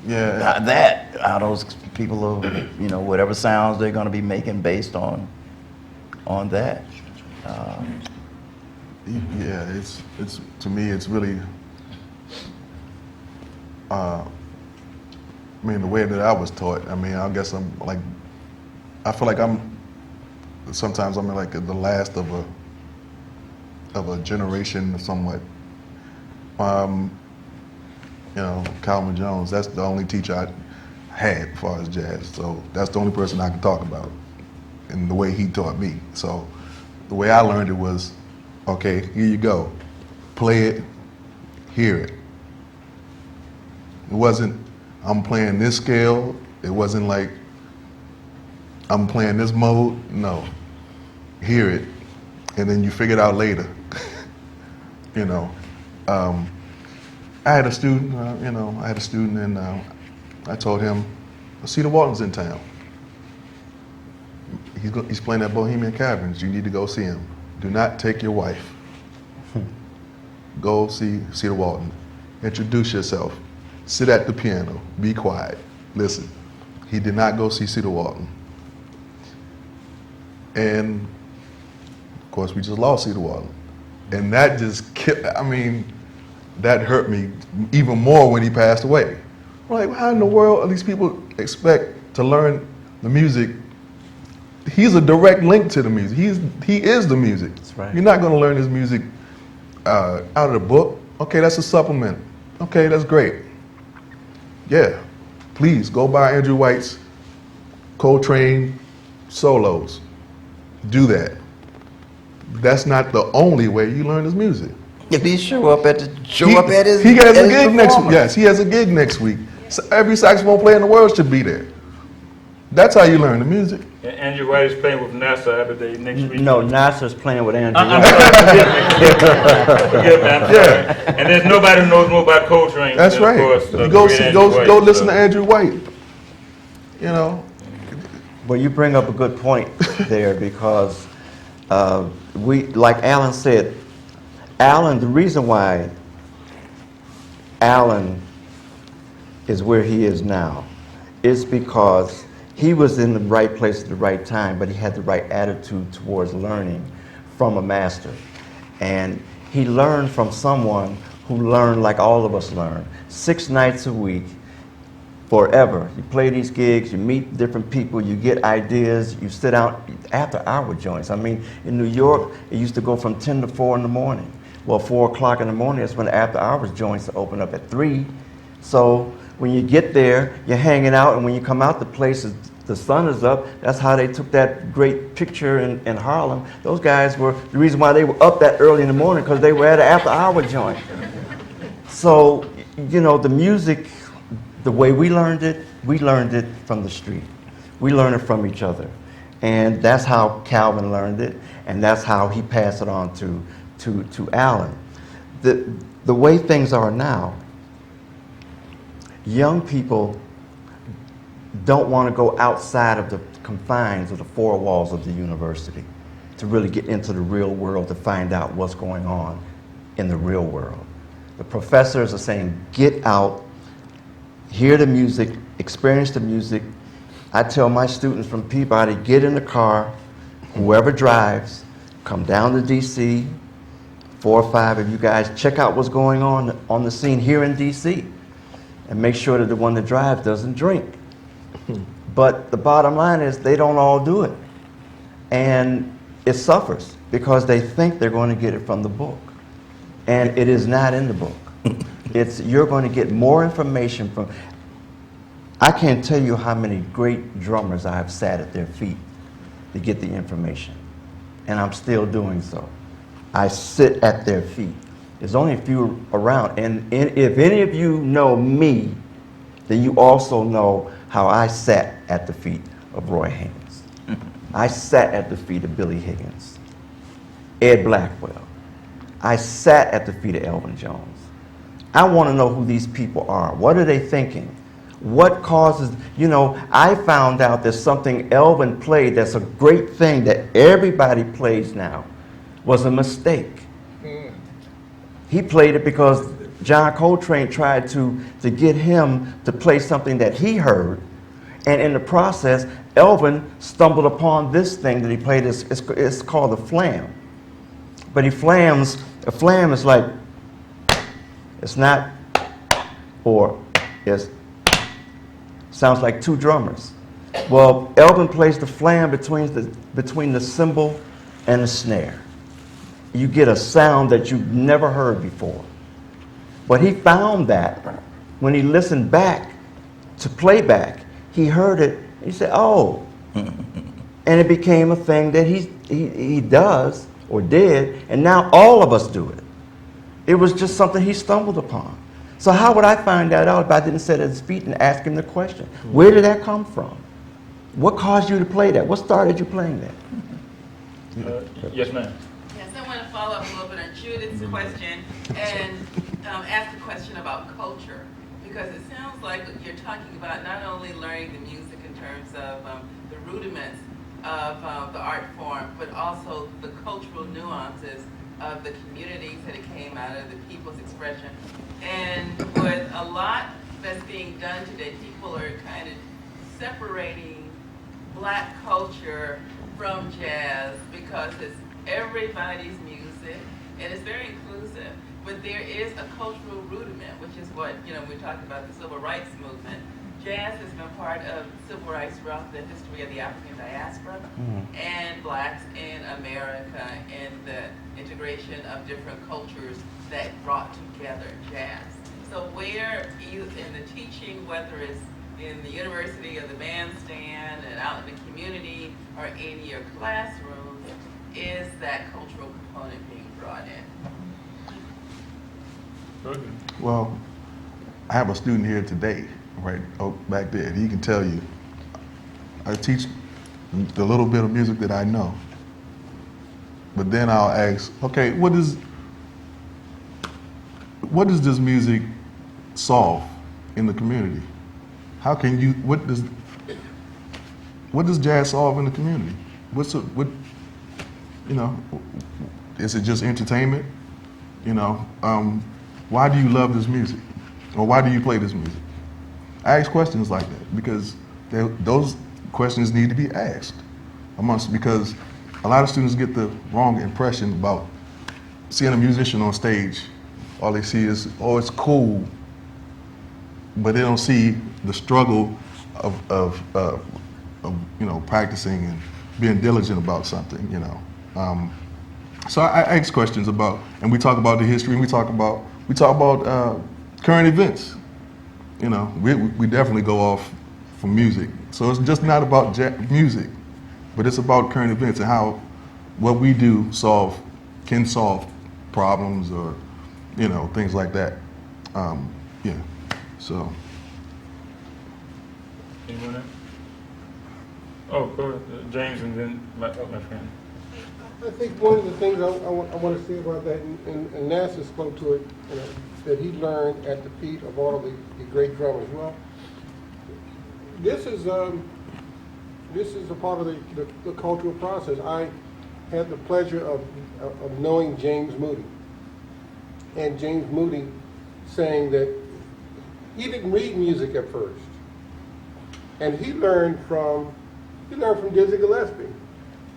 that. How those people are, you know, whatever sounds they're gonna be making based on that. Yeah, it's to me, it's really. I mean, the way that I was taught. I mean, I guess I'm like. I feel like sometimes I'm like the last of a generation somewhat. You know, Calvin Jones, that's the only teacher I had as far as jazz. So that's the only person I can talk about and the way he taught me. So the way I learned it was, okay, here you go. Play it, hear it. It wasn't, I'm playing this scale. It wasn't like, I'm playing this mode. No. Hear it, and then you figure it out later. You know. I had a student, and I told him, Cedar Walton's in town. He's playing at Bohemian Caverns. You need to go see him. Do not take your wife. Go see Cedar Walton. Introduce yourself. Sit at the piano. Be quiet. Listen. He did not go see Cedar Walton. And, of course, we just lost Cedar Walton. And that just killed, I mean, that hurt me even more when he passed away. Like, how in the world are these people expect to learn the music? He's a direct link to the music. He is the music. That's right. You're not going to learn his music out of the book. Okay, that's a supplement. Okay, that's great. Yeah, please go buy Andrew White's Coltrane solos. Do that. That's not the only way you learn his music. If he show up at his He has a gig next week. Yes, he has a gig next week. Every saxophone player in the world should be there. That's how you learn the music. And Andrew White is playing with Nasar Abadey next week. No, Nasar's playing with Andrew I'm White. sorry, forgive me, I'm sorry. And there's nobody who knows more about Coltrane That's than, right. of course, You the go great see, Andrew White, go listen so. to Andrew White. You know, Well, you bring up a good point there because like Alan said, the reason why Alan is where he is now is because he was in the right place at the right time, but he had the right attitude towards learning from a master. And he learned from someone who learned like all of us learn, 6 nights a week, forever. You play these gigs, you meet different people, you get ideas, you sit out after hour joints. I mean, in New York, it used to go from 10 to 4 in the morning. Well, 4 o'clock in the morning is when the after hours joints open up at 3. So when you get there, you're hanging out, and when you come out, the place is, the sun is up. That's how they took that great picture in Harlem. Those guys were, the reason why they were up that early in the morning, because they were at an after hour joint. So, you know, the music, the way we learned it from the street. We learned it from each other. And that's how Calvin learned it, and that's how he passed it on to Allyn. The way things are now, young people don't want to go outside of the confines of the 4 walls of the university to really get into the real world to find out what's going on in the real world. The professors are saying, get out, hear the music, experience the music. I tell my students from Peabody, get in the car, whoever drives, come down to DC, 4 or 5 of you guys, check out what's going on the scene here in DC, and make sure that the one that drives doesn't drink. But the bottom line is they don't all do it. And it suffers because they think they're going to get it from the book. And it is not in the book. You're going to get more information from, I can't tell you how many great drummers I have sat at their feet to get the information. And I'm still doing so. I sit at their feet. There's only a few around. And if any of you know me, then you also know how I sat at the feet of Roy Haynes. I sat at the feet of Billy Higgins, Ed Blackwell. I sat at the feet of Allyn Johnson. I want to know who these people are. What are they thinking? What causes, you know, I found out there's something Allyn played that's a great thing that everybody plays now was a mistake. He played it because John Coltrane tried to get him to play something that he heard, and in the process, Allyn stumbled upon this thing that he played. It's called a flam. But he flams, a flam is like, it's not, or it's, sounds like 2 drummers. Well, Allyn plays the flam between the cymbal and the snare. You get a sound that you've never heard before. But he found that when he listened back to playback, he heard it, he said, oh. And it became a thing that he does, or did, and now all of us do it. It was just something he stumbled upon. So how would I find that out if I didn't sit at his feet and ask him the question? Where did that come from? What caused you to play that? What started you playing that? Yes, ma'am. Yes, I want to follow up a little bit on Judith's question and ask a question about culture, because it sounds like you're talking about not only learning the music in terms of the rudiments of the art form, but also the cultural nuances of the communities that it came out of, the people's expression. And with a lot that's being done today, people are kind of separating black culture from jazz because it's everybody's music and it's very inclusive. But there is a cultural rudiment, which is what, you know, we talked about the civil rights movement. Jazz has been part of civil rights throughout the history of the African diaspora and blacks in America, and the integration of different cultures that brought together jazz. So where in the teaching, whether it's in the university or the bandstand and out in the community or in your classrooms, is that cultural component being brought in? Well, I have a student here today right back there. He can tell you. I teach the little bit of music that I know. But then I'll ask, okay, what does this music solve in the community? How can you, what does jazz solve in the community? Is it just entertainment? Why do you love this music? Or why do you play this music? I ask questions like that because those questions need to be asked because a lot of students get the wrong impression about seeing a musician on stage. All they see is, oh, it's cool, but they don't see the struggle of practicing and being diligent about something, So I ask questions about, and we talk about the history, and we talk about current events. We definitely go off from music. So it's just not about music, but it's about current events and how what we do can solve problems or things like that. So. Anyone else? Oh, go ahead, James, and then my friend. I think one of the things I want to say about that, and Nasar spoke to it, that he learned at the feet of all the great drummers. Well, this is a part of the cultural process. I had the pleasure of knowing James Moody, and James Moody saying that he didn't read music at first, and he learned from Dizzy Gillespie.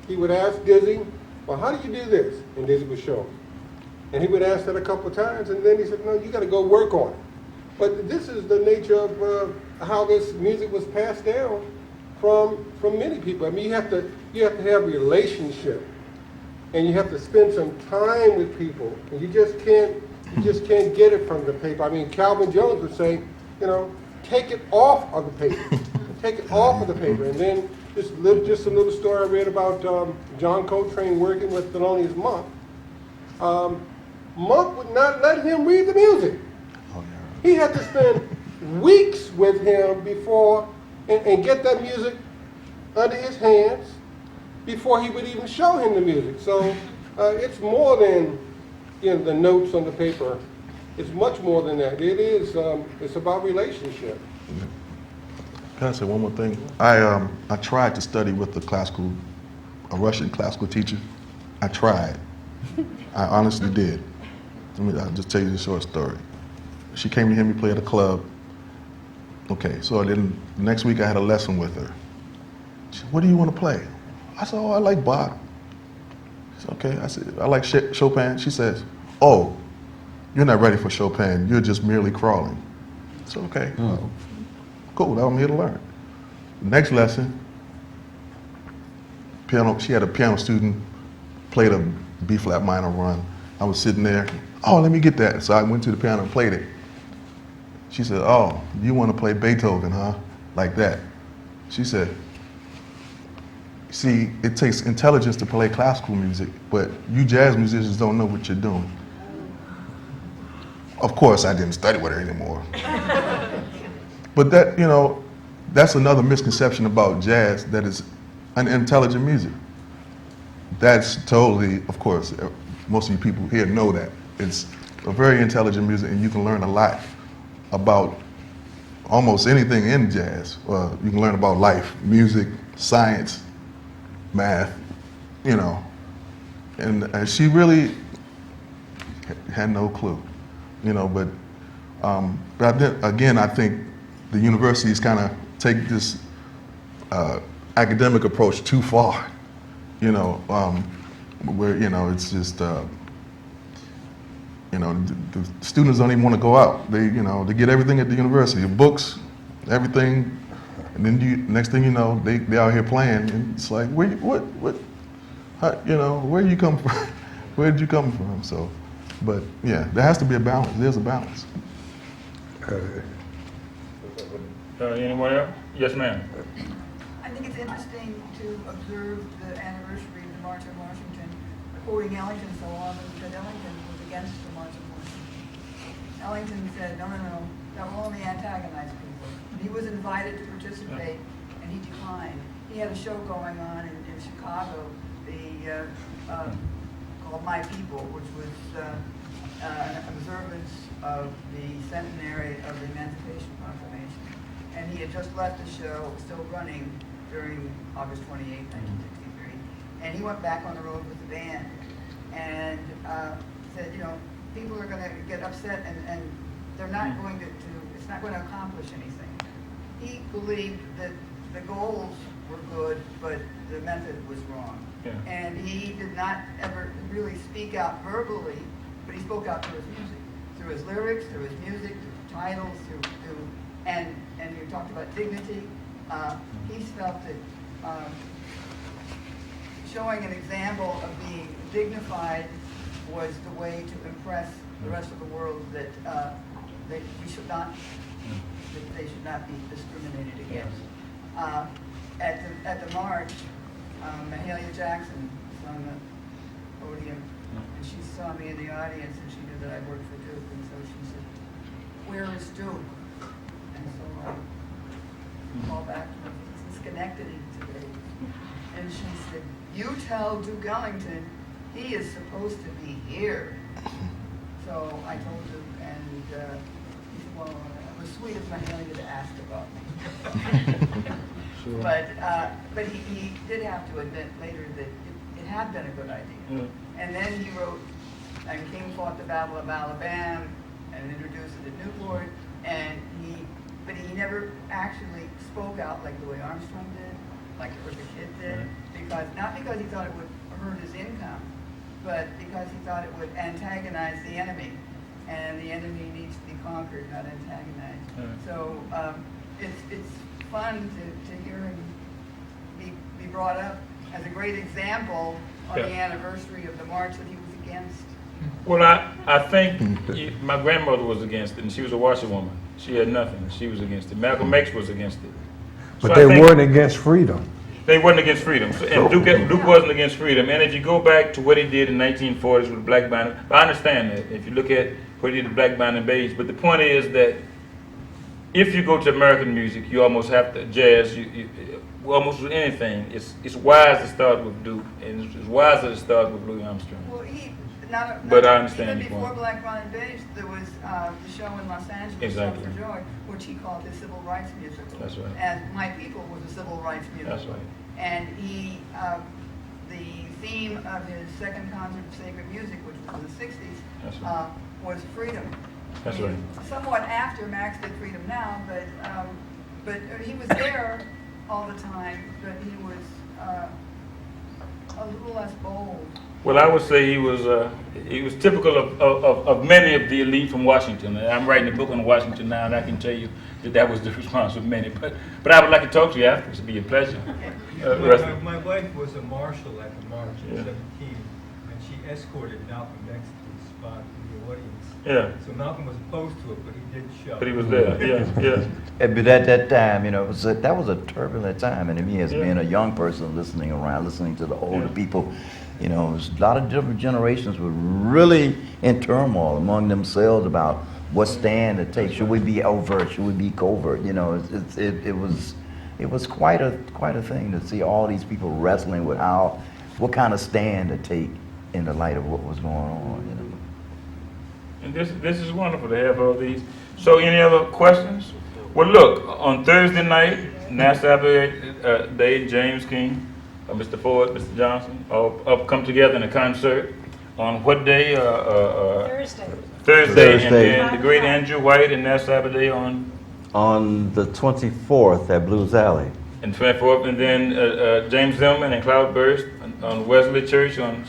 He would ask Dizzy, well, how do you do this? And Dizzy would show him. And he would ask that a couple of times, and then he said, no, you got to go work on it. But this is the nature of how this music was passed down from many people. I mean, you have to have a relationship, and you have to spend some time with people, and you just can't get it from the paper. I mean, Calvin Jones would say, take it off of the paper, take it off of the paper, and then just a little story I read about John Coltrane working with Thelonious Monk. Monk would not let him read the music. He had to spend weeks with him before and get that music under his hands before he would even show him the music. So it's more than the notes on the paper. It's much more than that. It is. It's about relationship. Can I say one more thing? I tried to study with a Russian classical teacher. I tried. I honestly did. I'll just tell you the short story. She came to hear me play at a club. Okay, so then the next week I had a lesson with her. She said, what do you want to play? I said, oh, I like Bach. She said, okay. I said, I like Chopin. She says, oh, you're not ready for Chopin. You're just merely crawling. I said, okay. Cool, I'm here to learn. Next lesson, piano. She had a piano student, played a B-flat minor run. I was sitting there, oh, let me get that. So I went to the piano and played it. She said, oh, you want to play Beethoven, huh? Like that. She said, see, it takes intelligence to play classical music, but you jazz musicians don't know what you're doing. Of course, I didn't study with her anymore. But that, that's another misconception about jazz, that is unintelligent music. That's totally, of course, most of you people here know that. It's a very intelligent music, and you can learn a lot about almost anything in jazz. You can learn about life, music, science, math, and she really had no clue, but then, again, I think the universities kind of take this academic approach too far, where, it's just, the students don't even want to go out. They get everything at the university, books, everything, and then next thing you know, they out here playing, and it's like, where you come from? Where did you come from? So, but yeah, there has to be a balance. There's a balance. Anyone else? Yes, ma'am. I think it's interesting to observe the anniversary of the March on Washington, quoting Ellington so often, because Ellington was against the March on Washington. Ellington said, no, that will only antagonize people. He was invited to participate, and he declined. He had a show going on in Chicago, called My People, which was an observance of the centenary of the Emancipation Proclamation. And he had just left the show, still running during August 28, 1963. And he went back on the road with the band and said, you know, people are going to get upset and they're not going to, it's not going to accomplish anything. He believed that the goals were good, but the method was wrong. Yeah. And he did not ever really speak out verbally, but he spoke out through his music, through his lyrics, through his music, through titles, and you talked about dignity. He felt that showing an example of being dignified was the way to impress the rest of the world that we should not, that they should not be discriminated against. At the march, Mahalia Jackson was on the podium, and she saw me in the audience, and she knew that I worked for Duke, and so she said, "Where is Duke?" And so I called back to her, "He's in Schenectady today." And she said, "You tell Duke Ellington he is supposed to be here." So I told Duke, and he said, "Well, it was sweet of Mahalia to ask about me." Sure. But he did have to admit later that it had been a good idea. And then he wrote, "And King fought the Battle of Alabama," and introduced it at Newport, but he never actually spoke out like Louis Armstrong did, like Eartha Kitt did, not because he thought it would hurt his income, but because he thought it would antagonize the enemy, and the enemy needs to be conquered, not antagonized. So it's fun to hear him be brought up as a great example on the anniversary of the march that he was against. Well, I think my grandmother was against it, and she was a washerwoman. She had nothing. She was against it. Malcolm X was against it. But So they I think weren't against freedom. They wasn't against freedom. So, and Duke wasn't against freedom. And if you go back to what he did in 1940s with Black Band, I understand that. If you look at what he did with Black Band and Beige, but the point is that if you go to American music, you almost have to jazz. Almost with anything, it's wise to start with Duke, and it's wiser to start with Louis Armstrong. Well, But I understand even your before point. Black Band and Beige, there was the show in Los Angeles, Exactly. Shout for Joy, which he called his civil rights musical. That's right. And My People was a civil rights musical. That's right. And the theme of his second concert of sacred music, which was in the 60s, That's right. was freedom. That's I mean, right. Somewhat after Max did Freedom Now, but he was there all the time, but he was a little less bold. Well, I would say he was typical of many of the elite from Washington. And I'm writing a book on Washington now, and I can tell you that was the response of many. But I would like to talk to you afterwards. It'd be a pleasure. My wife was a marshal at the march in 17, and she escorted Malcolm X to the spot in the audience. Yeah. So Malcolm was opposed to it, but he did show. But he was there. Yeah. But at that time, you know, that was a turbulent time, and to me, as being a young person listening to the older people, you know, there's a lot of different generations were really in turmoil among themselves about what stand to take. Should we be overt? Should we be covert? You know, it was quite a thing to see all these people wrestling with what kind of stand to take in the light of what was going on. You know. And this is wonderful to have all these. So, any other questions? Well, look, on Thursday night, Nasar Abadey, James King, Mr. Ford, Mr. Johnson, all come together in a concert. On what day? Thursday. Thursday. And Thursday. then the great Andrew White and Nasar Abadey On the 24th at Blues Alley. and 24th, and then James Zimmerman and Cloudburst on Wesley Church on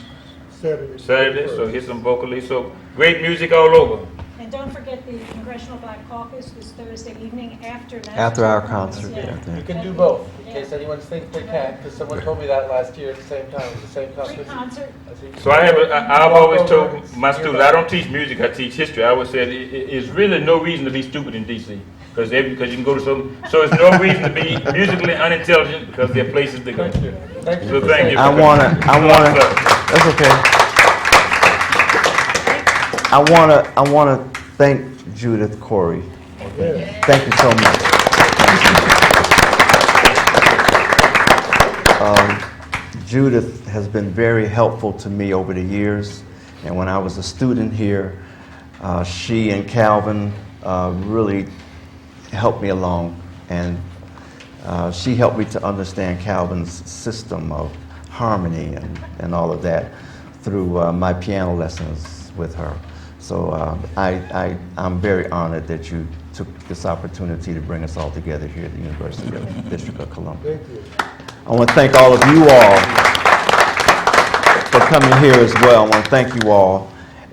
Saturday. So hear some vocally. So great music all over. And don't forget the Congressional Black Caucus this Thursday evening After our concert. Yeah. Yeah. You can do both, in case anyone thinks they can't, because someone told me that last year at the same time, it was the same Free concert. concert. So I've always told my students, I don't teach music, I teach history. I always said it's really no reason to be stupid in D.C. because you can go to so it's no reason to be musically unintelligent because there are places to go. Thank you. Thank you. So for thank saying you. I wanna, that's okay. I wanna thank Judith Corey Thank you so much. Judith has been very helpful to me over the years, and when I was a student here, she and Calvin really helped me along, and she helped me to understand Calvin's system of harmony and all of that through my piano lessons with her. So I'm very honored that you took this opportunity to bring us all together here at the University of the District of Columbia. Thank you. I want to thank all of you all for coming here as well. I want to thank you all,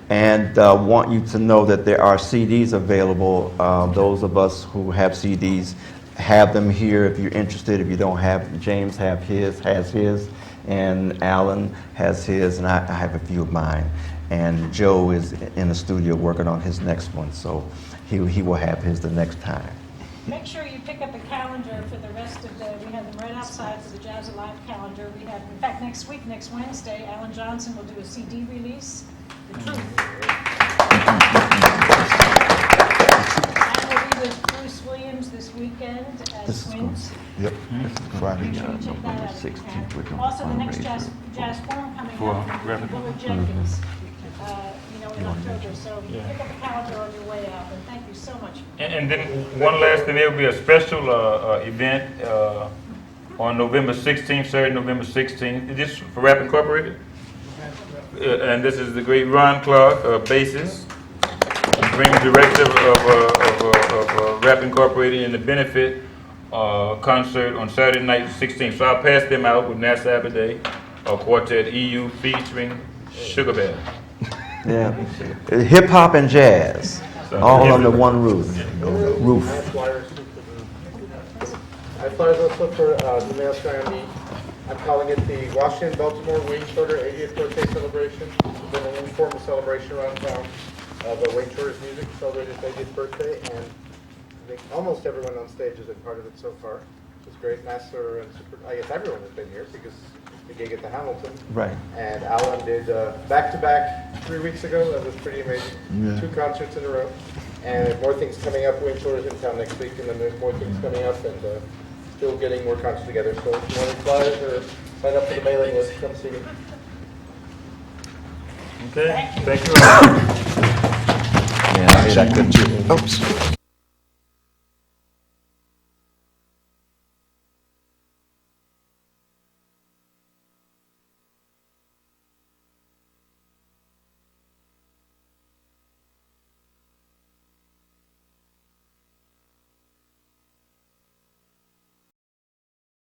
and want you to know that there are CDs available. Those of us who have CDs have them here if you're interested. If you don't have, James has his, and Alan has his, and I have a few of mine. And Joe is in the studio working on his next one, so he will have his the next time. Make sure you pick up a calendar for the rest of the, we have them right outside for the Jazz Alive calendar. We have, in fact, next week, next Wednesday, Allyn Johnson will do a CD release, The Truth. And we'll be with Bruce Williams this weekend at Twins. Yep. Friday. Make sure you check that out if you can. Also, the next JAZZforum coming up, Willard Jenkins, in October. So pick up a calendar on your way out, and thank you so much. And then one last thing, there will be a special event on November 16th, Saturday, November 16th. Is this for Rap Incorporated? And this is the great Ron Clark, bassist, Dream Director of Rap Incorporated, in the benefit concert on Saturday night, 16th. So I'll pass them out with Nasar Abadey, quartet EU featuring Sugar Bear. Yeah, hip hop and jazz, all under one roof. I have flyers also for the mail ceremony. I'm calling it the Washington Baltimore Wayne Shorter 80th birthday celebration. It's been an informal celebration around town of Wayne Shorter's music, celebrated his 80th birthday, and I think almost everyone on stage has been part of it so far. It's great. Nasar and I guess everyone has been here because the gig at the Hamilton. Right. And Allyn did back-to-back 3 weeks ago. That was pretty amazing. Yeah. 2 concerts in a row. And more things coming up. Wayne Shorter's in town next week, and then there's more things coming up, and still getting more concerts together. So if you want to flyers or sign up for the mailing list, come see me. Okay, thank you all. Yeah, I couldn't. Oops.